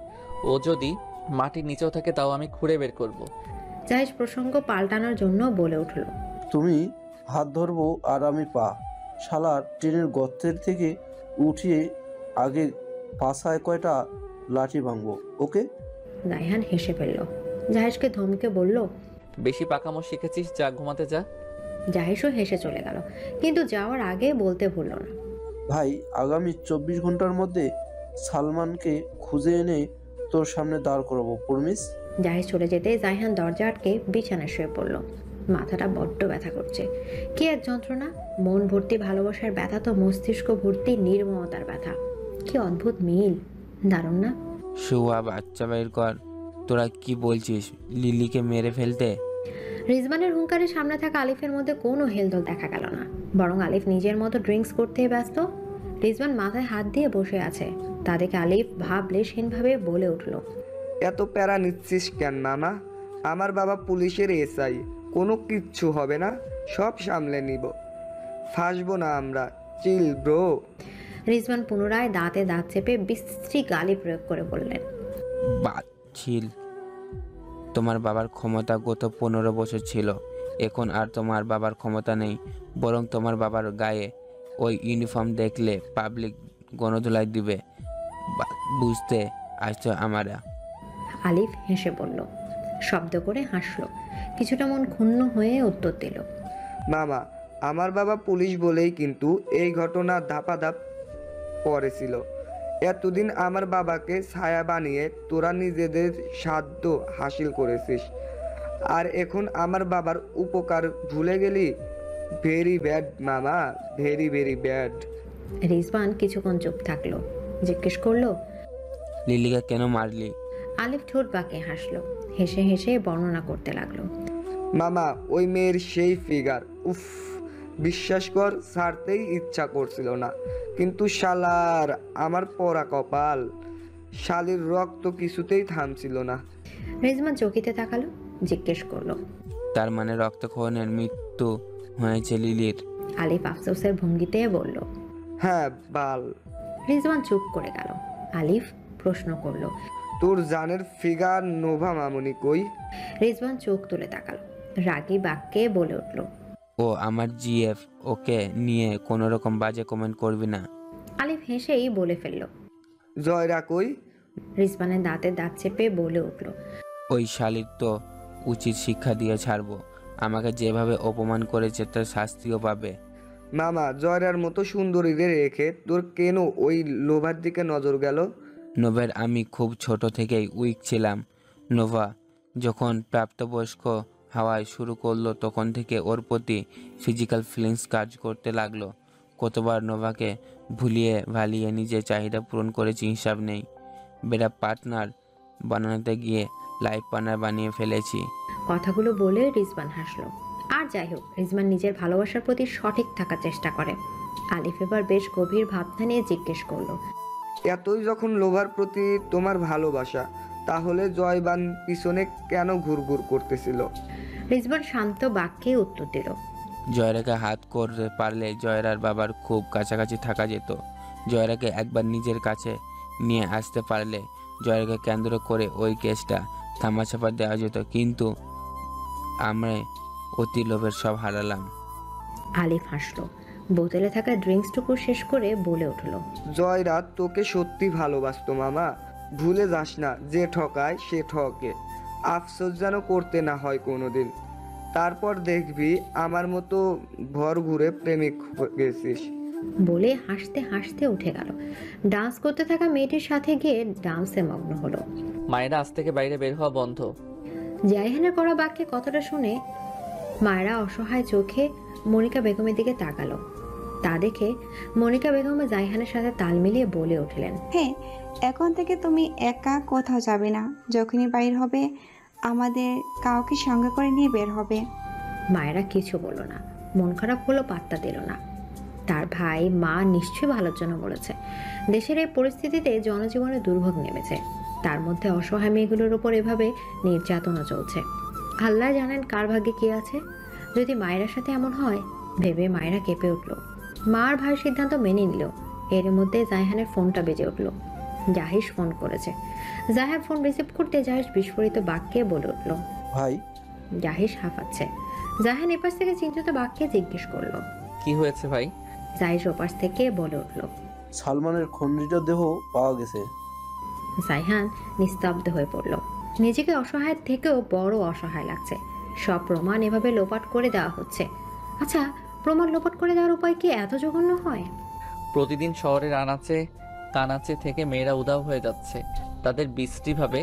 ও যদি মাটির নিচেও থাকে তাও আমি খুঁড়ে বের করব। জাহিদ প্রসঙ্গ পাল্টানোর জন্য বলে উঠল, তুমি হাত ধরবো আর আমি পা। শালার ট্রেনের গর্তের থেকে উঠিয়ে আগে পাছায় কয়টা লাঠি ভাঙবো, ওকে? জায়হান হেসে ফেলল। জাহিদকে ধমকে বলল, বেশি পাকামো শিখেছিস, যা ঘুমাতে যা। জাহিদও হেসে চলে গেল, কিন্তু যাওয়ার আগে বলতে ভুলল না, ভাই আগামী 24 ঘন্টার মধ্যে সালমানকে খুঁজে এনে তোর সামনে দাঁড় করাবো, প্রমিস? জাহিদ চলে যেতে জায়হান দরজা আটকে বিছানায় শুয়ে পড়ল। মাথাটা বড্ড ব্যথা করছে। কি এক যন্ত্রণা! মন ভর্তি ভালোবাসার ব্যথা তো মস্তিষ্ক ভর্তি নির্মমতার ব্যথা। কি অদ্ভুত মিল, দারুণ না? শুয়া বাচ্চা বের কর। তোরা কি বলছিস? লিলিকে মেরে ফেলতে? রিজওয়ানের হুঙ্কারে সামনে থাকা আলিফের মধ্যে কোনো হেলদোল দেখা গেল না, বরং আলিফ নিজের মতো ড্রিঙ্কস করতেই ব্যস্ত। রিজওয়ান মাথায় হাত দিয়ে বসে আছে। তা দেখে আলিফ ভাবলেশহীনভাবে বলে উঠল, এত প্যারা নিচ্ছিস কেন মামা? আমার বাবা পুলিশের এসআই, কোনো কিচ্ছু হবে না, সব সামলে নিব, ফাঁসবো না আমরা, চিল ব্রো। রিজওয়ান পুনরায় দাঁতে দাঁত চেপে বিশ্রী গালি প্রয়োগ করে বললেন, বাচ্চিল। তোমার বাবার ক্ষমতা গত 15 বছর ছিল, এখন আর তোমার বাবার ক্ষমতা নেই। বরং তোমার বাবার গায়ে ওই ইউনিফর্ম দেখলে পাবলিক গণধোলাই দিবে। বুঝতে আসছো আমরা? আলিফ হেসে বলল, শব্দ করে হাসলো, কিছুটা মন ক্ষুণ্ণ হয়ে উত্তর দিল, মামা আমার বাবা পুলিশ বলেই কিন্তু এই ঘটনা ধাপাধাপ পড়েছিল। এতদিন আমার বাবাকে ছায়া বানিয়ে তোরা নিজেদের সাধ্য হাসিল করেছিস, আর এখন আমার বাবার উপকার ভুলে গেলি। ভেরি ব্যাড মামা, ভেরি ভেরি ব্যাড। রিজওয়ান কিছুক্ষণ চুপ থাকলো, জিজ্ঞেস করলো, লিলিকা কেন মারলি? আলিফ ঠোঁট বাঁকিয়ে হাসলো, হেসে হেসে বর্ণনা করতে লাগলো, মামা ওই মেয়ের সেই ফিগার, উফ, বিশ্বাস কর ছাড়তেই ইচ্ছা করছিল না, কিন্তু শালার আমার পরা কপাল, শালির রক্ত কিছুতেই থামছিল না। রিজওয়ান চকিতে তাকালো, জিজ্ঞেস করলো, তার মানে রক্তক্ষরণের মৃত্যু হয়েছে লিলির? আলিফ আফসোসের ভঙ্গিতে বলল, হ্যাঁ বাল। রিজওয়ান চুপ করে গেল। আলিফ প্রশ্ন করলো, তোর জানের ফিগার নোভা মামুনি কই? রিজওয়ান চোখ তুলে তাকালো, রাগী বাক্যে বলে উঠল, ও আমার জিএফ, ওকে নিয়ে কোনো রকম বাজে কমেন্ট করবি না। আলিফ হেসেই বলে ফেলল। জয়রা কই? রিজবানের দাঁতে দাঁত চেপে বলে উঠল। ওই শালির তো উচিত শিক্ষা দিয়ে ছাড়বো। আমাকে যেভাবে অপমান করেছে তার শাস্তিও পাবে। মামা, জয়রার মতো সুন্দরীদের রেখে তোর কেন ওই লোভার দিকে নজর গেল? নোভার আমি খুব ছোট থেকেই উইক ছিলাম। নোভা যখন প্রাপ্তবয়স্ক হওয়ায় শুরু করলো তখন থেকে ওর প্রতি ফিজিক্যাল ফিলিংস কাজ করতে লাগলো। কতবার নোভাকে ভুলিয়ে ভালিয়ে নিজের চাহিদা পূরণ করেছি হিসাব নেই। বেটা পার্টনার বানাতে গিয়ে লাইফ পার্টনার বানিয়ে ফেলেছি। কথাগুলো বলে রিজবান হাসলো। আর যাই হোক, রিজবান নিজের ভালোবাসার প্রতি সঠিক থাকার চেষ্টা করে। আলিফ এবার বেশ গভীর ভাবনা নিয়ে জিজ্ঞেস করলো, এতই যখন লোভার প্রতি তোমার ভালোবাসা, তাহলে জয়বান পিছনে কেন ঘুরঘুর করতেছিল? রিজবান শান্ত বাক্যে উত্তর দিল, জয়রাকে হাত করতে পারলে জয়রার বাবার খুব কাছাকাছি থাকা যেত। জয়রাকে একবার নিজের কাছে নিয়ে আসতে পারলে জয়রাকে কেন্দ্র করে ওই কেসটা থামাচাপা দেওয়া যেত, কিন্তু আমরা অতি লোভের সব হারালাম। আলিফ হাসলো। বোতলে থাকা ড্রিঙ্কসটুকু শেষ করে বলে উঠল, জয়রা তোকে সত্যি ভালোবাসতো মামা। ভুলে যাস না, যে ঠকায় সে ঠকে। আফসোস যেন করতে না হয় কোনোদিন। তারপর দেখবি আমার মতো ভর ঘুরে প্রেমিক গেছিস। বলে হাসতে হাসতে উঠে গেল। ডান্স করতে থাকা মেয়েটির সাথে গিয়ে ডান্সে মগ্ন হলো। মায়েরা আজ থেকে বাইরে বের হওয়া বন্ধ। জাইহানের করা বাক্যে কথাটা শুনে মায়েরা অসহায় চোখে মনিকা বেগমের দিকে তাকালো। তা দেখে মনিকা বেগম জাইহানের সাথে তাল মিলিয়ে বলে উঠলেন, হ্যাঁ, এখন থেকে তুমি একা কোথাও যাবে না। যখনই বাইর হবে আমাদের কাউকে সঙ্গে করে নিয়ে বের হবে। মায়েরা কিছু বলল না, মন খারাপ হলো, পাত্তা দিল না। তার ভাই মা নিশ্চয়ই ভালোর জন্য বলেছে। দেশের এই পরিস্থিতিতে জনজীবনে দুর্ভোগ নেমেছে, তার মধ্যে অসহায় মেয়েগুলোর উপর এভাবে নির্যাতনও চলছে। আল্লাহ জানেন কার ভাগ্যে কি আছে। যদি মায়েরার সাথে এমন হয় ভেবে মায়েরা কেঁপে উঠল। মা আর ভাইয়ের সিদ্ধান্ত মেনে নিল। এর মধ্যে জাইহানের ফোনটা বেজে উঠল। জাহিস ফোন করেছে। জাহির ফোন রিসিভ করতে জাহিস বিস্ফোরিত বাক্যে বলে উঠল, ভাই। জাহিস হাঁপাচ্ছে। জাহিন এপাশ থেকে চিন্তিত বাক্যে জিজ্ঞেস করলো, কি হয়েছে ভাই? জাহিস ওপাশ থেকে বলে উঠল, সালমানের খণ্ডিত দেহ পাওয়া গেছে। জাইহান নিস্তব্ধ হয়ে পড়ল। নিজেকে অসহায়ের থেকেও বড় অসহায় লাগছে। সব প্রমাণ এভাবে লোপাট করে দেওয়া হচ্ছে। আচ্ছা, প্রমাণ লোপাট করে দেওয়ার উপায় কি এত জঘন্য হয়? প্রতিদিন শহরের আনাচে কানাচে থেকে মেয়েরা উধাও হয়ে যাচ্ছে, তাদের বিশ্রীভাবে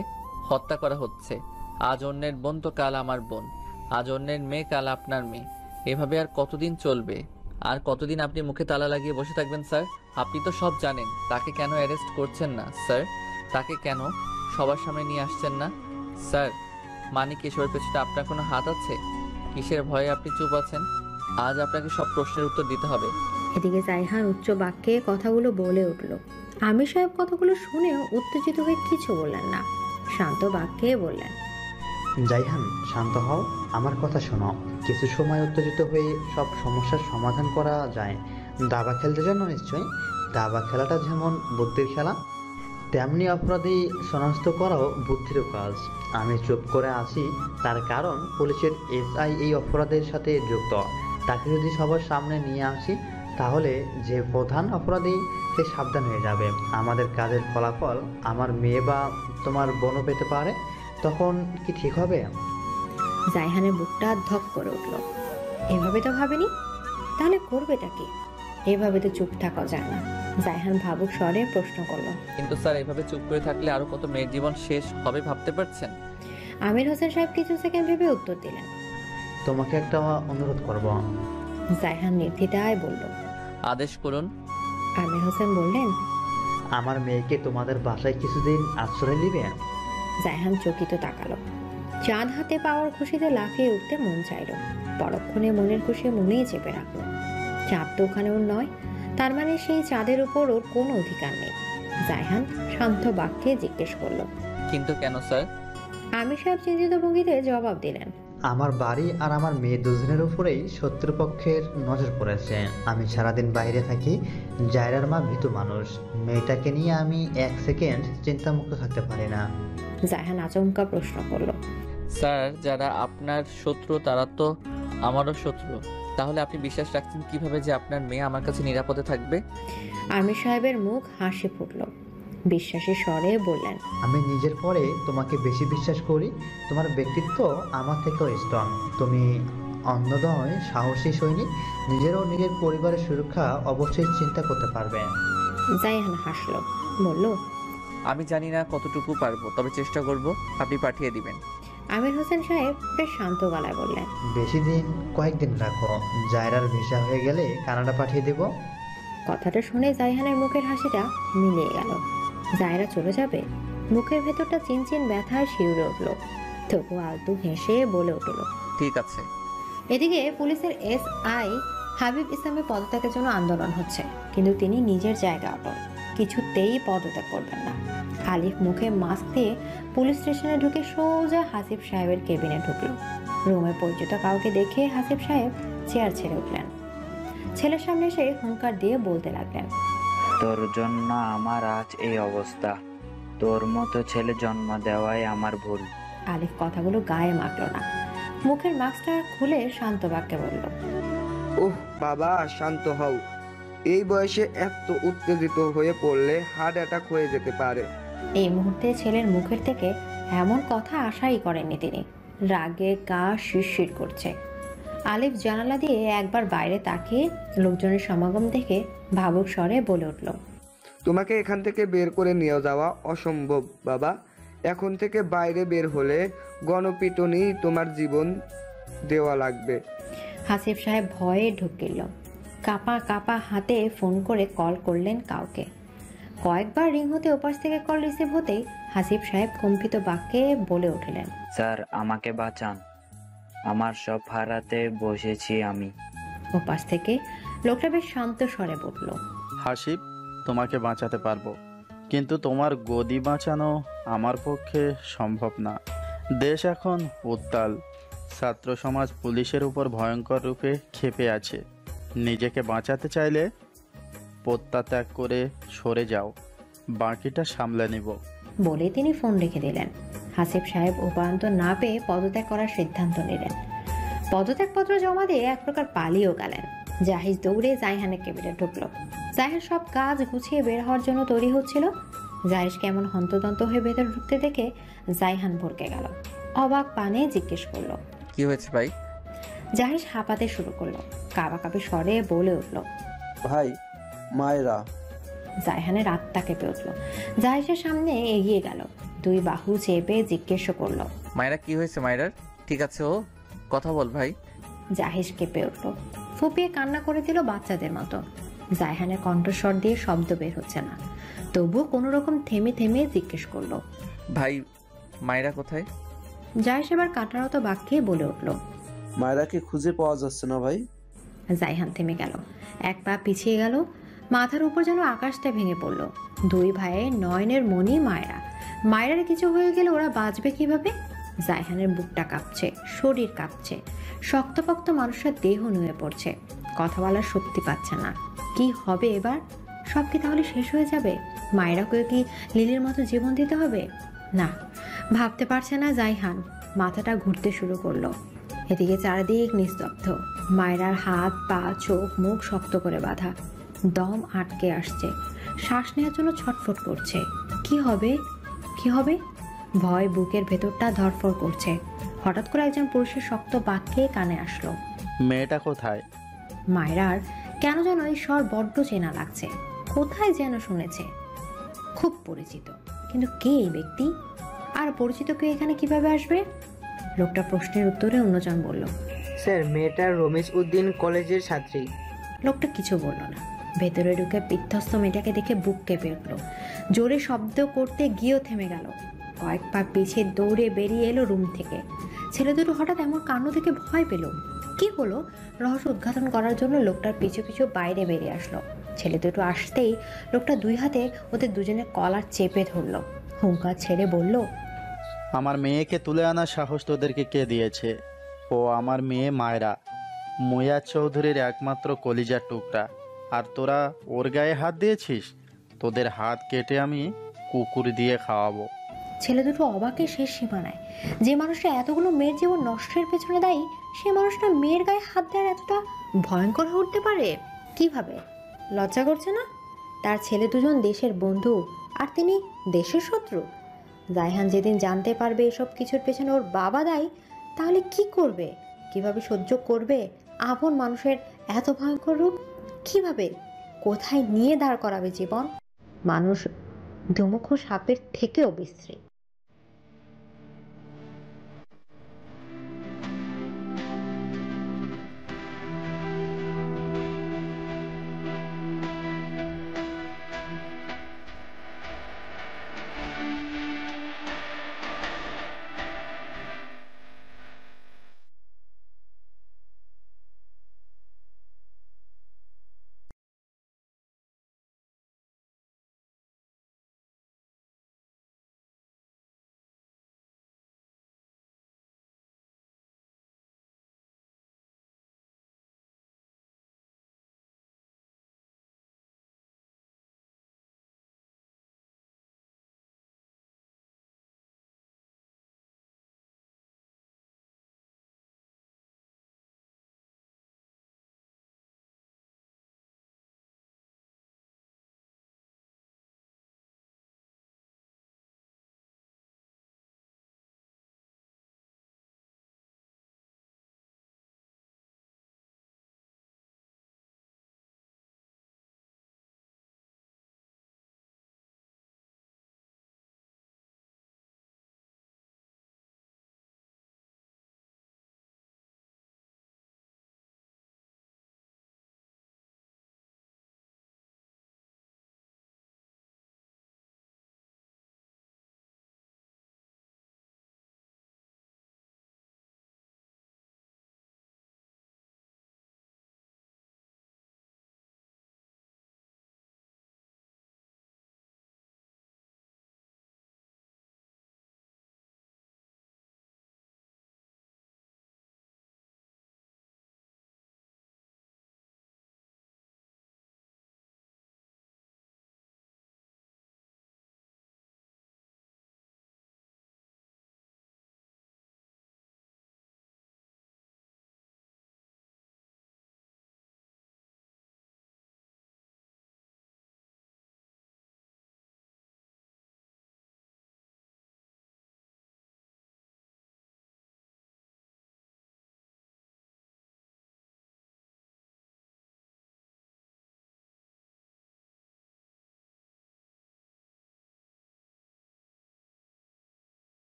হত্যা করা হচ্ছে। আজ অন্যের বোন তো কাল আমার বোন, আজ অন্যের মেয়ে কাল আপনার মেয়ে। এভাবে আর কতদিন চলবে? আর কতদিন আপনি মুখে তালা লাগিয়ে বসে থাকবেন স্যার? আপনি তো সব জানেন। তাকে কেন অ্যারেস্ট করছেন না স্যার? তাকে কেন সবার সামনে নিয়ে আসছেন না স্যার? মানিক এসবের পেছনে আপনার কোনো হাত আছে? কিসের ভয়ে আপনি চুপ আছেন? আজ আপনাকে সব প্রশ্নের উত্তর দিতে হবে। এদিকে জাইহান উচ্চ বাক্যে কথাগুলো বলে উঠল। আমির সাহেব কথাগুলো শুনেও উত্তেজিত হয়ে কিছু বললেন না, শান্ত বাক্যে বললেন, জাইহান, শান্ত হও, আমার কথা শোনো। কিছু সময় উত্তেজিত হয়ে সব সমস্যার সমাধান করা যায়। দাবা খেলতে জানো নিশ্চয়ই? দাবা খেলাটা যেমন বুদ্ধির খেলা, তেমনি অপরাধী শনাক্ত করাও বুদ্ধির কাজ। আমি চুপ করে আছি তার কারণ পুলিশের এসআই এই অপরাধের সাথে যুক্ত। তাকে যদি সবার সামনে নিয়ে আসি তাহলে যে প্রধান অপরাধী সে সাবধান হয়ে যাবে। আমাদের কাজের ফলাফল আমার মেয়ে বা তোমার বোনও পেতে পারে। তখন কি ঠিক হবে? জাইহানের বুকটা ধক করে উঠল। এভাবে তো ভাবেনি, তাহলে করবেটা কি? এভাবে তো চুপ থাকা যায় না। জাইহান ভাবুক স্বরে প্রশ্ন করলো, কিন্তু স্যার এভাবে চুপ করে থাকলে আরো কত মেয়ের জীবন শেষ হবে ভাবতে পারছেন? আমির হোসেন সাহেব কিছু সেকেন্ড ভেবে উত্তর দিলেন, তোমাকে একটা অনুরোধ করব। জাইহান নির্দ্বিধায় বলল, আদেশ করুন। আমির হোসেন বললেন, আমার মেয়েকে তোমাদের বাসায় কিছুদিন আশ্রয় দিবে? জাইহান চকিত তাকালো। চাঁদ হাতে পাওয়ার খুশিতে লাফিয়ে উঠতে মন চাইল। পরক্ষণে মনের খুশি মনেই চেপে রাখলো। চাঁদ তো ওখানে ওর নয়, তার মানে সেই চাঁদের উপর ওর কোনো অধিকার নেই। জাইহান শান্ত বাক্যে জিজ্ঞেস করলো, কিন্তু কেন স্যার? আমির সাহেব চিন্তিত ভঙ্গিতে জবাব দিলেন, আমার বাড়ি আর আমার মেয়ে দুজনের উপরেই শত্রুপক্ষের নজর পড়েছে। আমি সারাদিন বাইরে থাকি। জায়রার মা ভীতু মানুষ। মেয়েটাকে নিয়ে আমি এক সেকেন্ড চিন্তামুক্ত থাকতে পারি না। জাইহান আচমকা প্রশ্ন করলো, স্যার যারা আপনার শত্রু তারা তো আমারও শত্রু, তাহলে আপনি বিশ্বাস রাখছেন কিভাবে যে আপনার মেয়ে আমার কাছে নিরাপদে থাকবে? আমির সাহেবের মুখ হাসি ফুটল, বিশ্বাসী স্বরে বললেন, আমি নিজের পরে তোমাকে বেশি বিশ্বাস করি। তোমার ব্যক্তিত্ব আমার থেকেও স্ট্রং। তুমি অন্যদয় সাহসী সৈনিক, নিজের ও নিজের পরিবারের সুরক্ষা অবশ্যই চিন্তা করতে পারবে। জাইহান হাসলো, বলল, আমি জানি না কতটুকু পারবো, তবে চেষ্টা করব। আপনি পাঠিয়ে দিবেন। আমির হোসেন সাহেব বেশ শান্ত গলায় বললেন, বেশি দিন, কয়েকদিন রাখো। জায়রার ভিসা হয়ে গেলে কানাডা পাঠিয়ে দেব। কথাটা শুনে জাইহানের মুখের হাসিটা মিলিয়ে গেল। জায়রা চলে যাবে? মুখের ভেতরটা চিনচিন ব্যথায় শিউরে উঠল, তবু আলতু হেসে বলে উঠল, ঠিক আছে। এদিকে পুলিশের SI হাবিব ইসলামের পদত্যাগের জন্য আন্দোলন হচ্ছে, কিন্তু তিনি নিজের জায়গা অটল, কিছুতেই পদত্যাগ করবেন না। আলিফ মুখে মাস্ক দিয়ে পুলিশ স্টেশনে ঢুকে সোজা হাসিব সাহেবের কেবিনে ঢুকলো। রুমে পরিচিত কাউকে দেখে হাসিব সাহেব চেয়ার ছেড়ে উঠলেন। ছেলের সামনে এসে হুঙ্কার দিয়ে বলতে লাগলেন, তোর জন্য আমার আজ এই অবস্থা। তোর মতো ছেলে জন্ম দেওয়াই আমার ভুল। আলিফ কথাগুলো গায়ে মাখল না, মুখের মাস্কটা খুলে শান্ত বাক্যে বলল, ওহ বাবা, শান্ত হও। এই বয়সে এত উত্তেজিত হয়ে পড়লে হার্ট অ্যাটাক হয়ে যেতে পারে। এই মুহূর্তে ছেলের মুখের থেকে এমন কথা আশাই করেননি তিনি। রাগে গা শিরশির করছে। আলিফ জানালা দিয়ে একবার বাইরে তাকিয়ে লোকজনের সমাগম দেখে ভাবুক স্বরে বলে উঠল, তোমাকে এখান থেকে বের করে নিয়ে যাওয়া অসম্ভব বাবা। এখন থেকে বাইরে বের হলে গণপিটুনি তোমার জীবন দেওয়া লাগবে। হাসিব সাহেব ভয়ে ঢুকিল। কাপা কাপা হাতে ফোন করে কল করলেন কাউকে। কয়েকবার রিং হতে ওপাশ থেকে কল রিসিভ হতেই হাসিব সাহেব কম্পিত বাক্যে বলে উঠলেন, স্যার আমাকে বাঁচান, আমার সব হারাতে বসেছি আমি। ওপাশ থেকে লোকটা বেশ শান্ত স্বরে বলল, হাসিব, তোমাকে বাঁচাতে পারবো, কিন্তু তোমার গদি বাঁচানো আমার পক্ষে সম্ভব না। দেশ এখন উত্তাল, ছাত্র সমাজ পুলিশের উপর ভয়ঙ্কর রূপে ক্ষেপে আছে। নিজেকে বাঁচাতে চাইলে পত্যাত্যাগ করে সরে যাও, বাকিটা সামলে নিব। বলে তিনি ফোন রেখে দিলেন। হাসিব সাহেব উপায়ন্তর না পেয়ে পদত্যাগ করার সিদ্ধান্ত নিলেন। পদত্যাগপত্র জমা দিয়ে এক প্রকার পালিয়েও গেলেন। জাহিজ দৌড়ে জাইহানের কেবিনে ঢুকলো। জাহির সব কাজ গুছিয়ে বের হওয়ার জন্য তৈরি হচ্ছিল। জাহিজকে এমন হন্তদন্ত হয়ে ভেতরে ঢুকতে দেখে জাইহান ভরকে গেল। অবাক পানে জিজ্ঞেস করলো, কি হয়েছে ভাই? জাহিজ হাঁপাতে শুরু করলো, কাঁপাকাঁপি স্বরে বলে উঠল, ভাই, মায়েরা। জাইহানের আত্মা কেঁপে উঠল। জাহিজের সামনে এগিয়ে গেল, দুই বাহু চেপে জিজ্ঞেস করলো, মায়েরা কি হয়েছে? মায়েরার ঠিক আছে, ও কথা বল ভাই। জাহিজ কেঁপে উঠল, ফুপিয়ে কান্না করে দিল বাচ্চাদের মতো। জাইহানের কণ্ঠস্বর দিয়ে শব্দ বের হচ্ছে না, তবুও কোনো রকম থেমে থেমে জিজ্ঞেস করলো, ভাই মায়েরা কোথায়? জাহিজ এবার কাটারত বাক্যে বলে উঠল, মায়েরাকে খুঁজে পাওয়া যাচ্ছে না ভাই। জাইহান থেমে গেল, এক পা পিছিয়ে গেল। মাথার উপর যেন আকাশটা ভেঙে পড়ল। দুই ভাইয়ের নয়নের মনি মায়েরা। মায়েরার কিছু হয়ে গেলে ওরা বাঁচবে কিভাবে? জাইহানের বুকটা কাঁপছে, শরীর কাঁপছে, শক্তপোক্ত মানুষের দেহ নুয়ে পড়ছে, কথা বলার শক্তি পাচ্ছে না। কি হবে এবার? সব কি তাহলে শেষ হয়ে যাবে? মায়েরাকেও কি লিলির মতো জীবন দিতে হবে? না, ভাবতে পারছে না জাইহান। মাথাটা ঘুরতে শুরু করলো। এদিকে চারিদিক নিস্তব্ধ। মায়েরার হাত পা চোখ মুখ শক্ত করে বাঁধা, দম আটকে আসছে, শ্বাস নেওয়ার জন্য ছটফট করছে। কি হবে? কি হবে? ভয় বুকের ভেতরটা ধরফর করছে। হঠাৎ করে একজন পুরুষের শক্ত বাক্যে কানে আসলো, মেয়েটা কোথায়? মায়েরার কেন যেন এই স্বর বড্ড চেনা লাগছে, কোথায় যেন শুনেছে, খুব পরিচিত। কিন্তু কে এই ব্যক্তি? আর পরিচিত কেউ এখানে কিভাবে আসবে? লোকটা প্রশ্নের উত্তরে অন্যজন বলল, স্যার, মেয়েটা রমেশ উদ্দিন কলেজের ছাত্রী। লোকটা কিছু বলল না। ভেতরে ঢুকে বিধ্বস্ত মেয়েটাকে দেখে বুক কেঁপে উঠল। জোরে শব্দ করতে গিয়েও থেমে গেল। কয়েক পা পিছিয়ে দৌড়ে বেরিয়ে এলো রুম থেকে। ছেলে দুটো হঠাৎ এমন কাণ্ড দেখে ভয় পেল। কি হলো রহস্য উদ্ঘাটন করার জন্য লোকটার পিছু পিছু বাইরে বেরিয়ে আসলো। ছেলে দুটো আসতেই লোকটা দুই হাতে ওদের দুজনের কলার চেপে ধরলো, হুঙ্কার ছেড়ে বলল, আমার মেয়েকে তুলে আনার সাহস তোদেরকে কে দিয়েছে? ও আমার মেয়ে মায়েরা, মুয়াজ চৌধুরীর একমাত্র কলিজার টুকরা, আর তোরা ওর গায়ে হাত দিয়েছিস? তোদের হাত কেটে আমি কুকুর দিয়ে খাওয়াবো। ছেলে দুটো অবাকের শেষ সীমানায়। যে মানুষটা এতগুলো মেয়ের জীবন নষ্টের পেছনে দায়ী, সে মানুষটা মেয়ের গায়ে হাত দেওয়ার এতটা ভয়ঙ্কর হয়ে উঠতে পারে কিভাবে? লজ্জা করছে না? তার ছেলে দুজন দেশের বন্ধু আর তিনি দেশের শত্রু। জায়হান যেদিন জানতে পারবে এসব কিছুর পেছনে ওর বাবা দায়ী, তাহলে কি করবে? কিভাবে সহ্য করবে আপন মানুষের এত ভয়ঙ্কর রূপ? কিভাবে, কোথায় নিয়ে দাঁড় করাবে জীবন? মানুষ দুমুখো সাপের থেকেও বিশ্রী।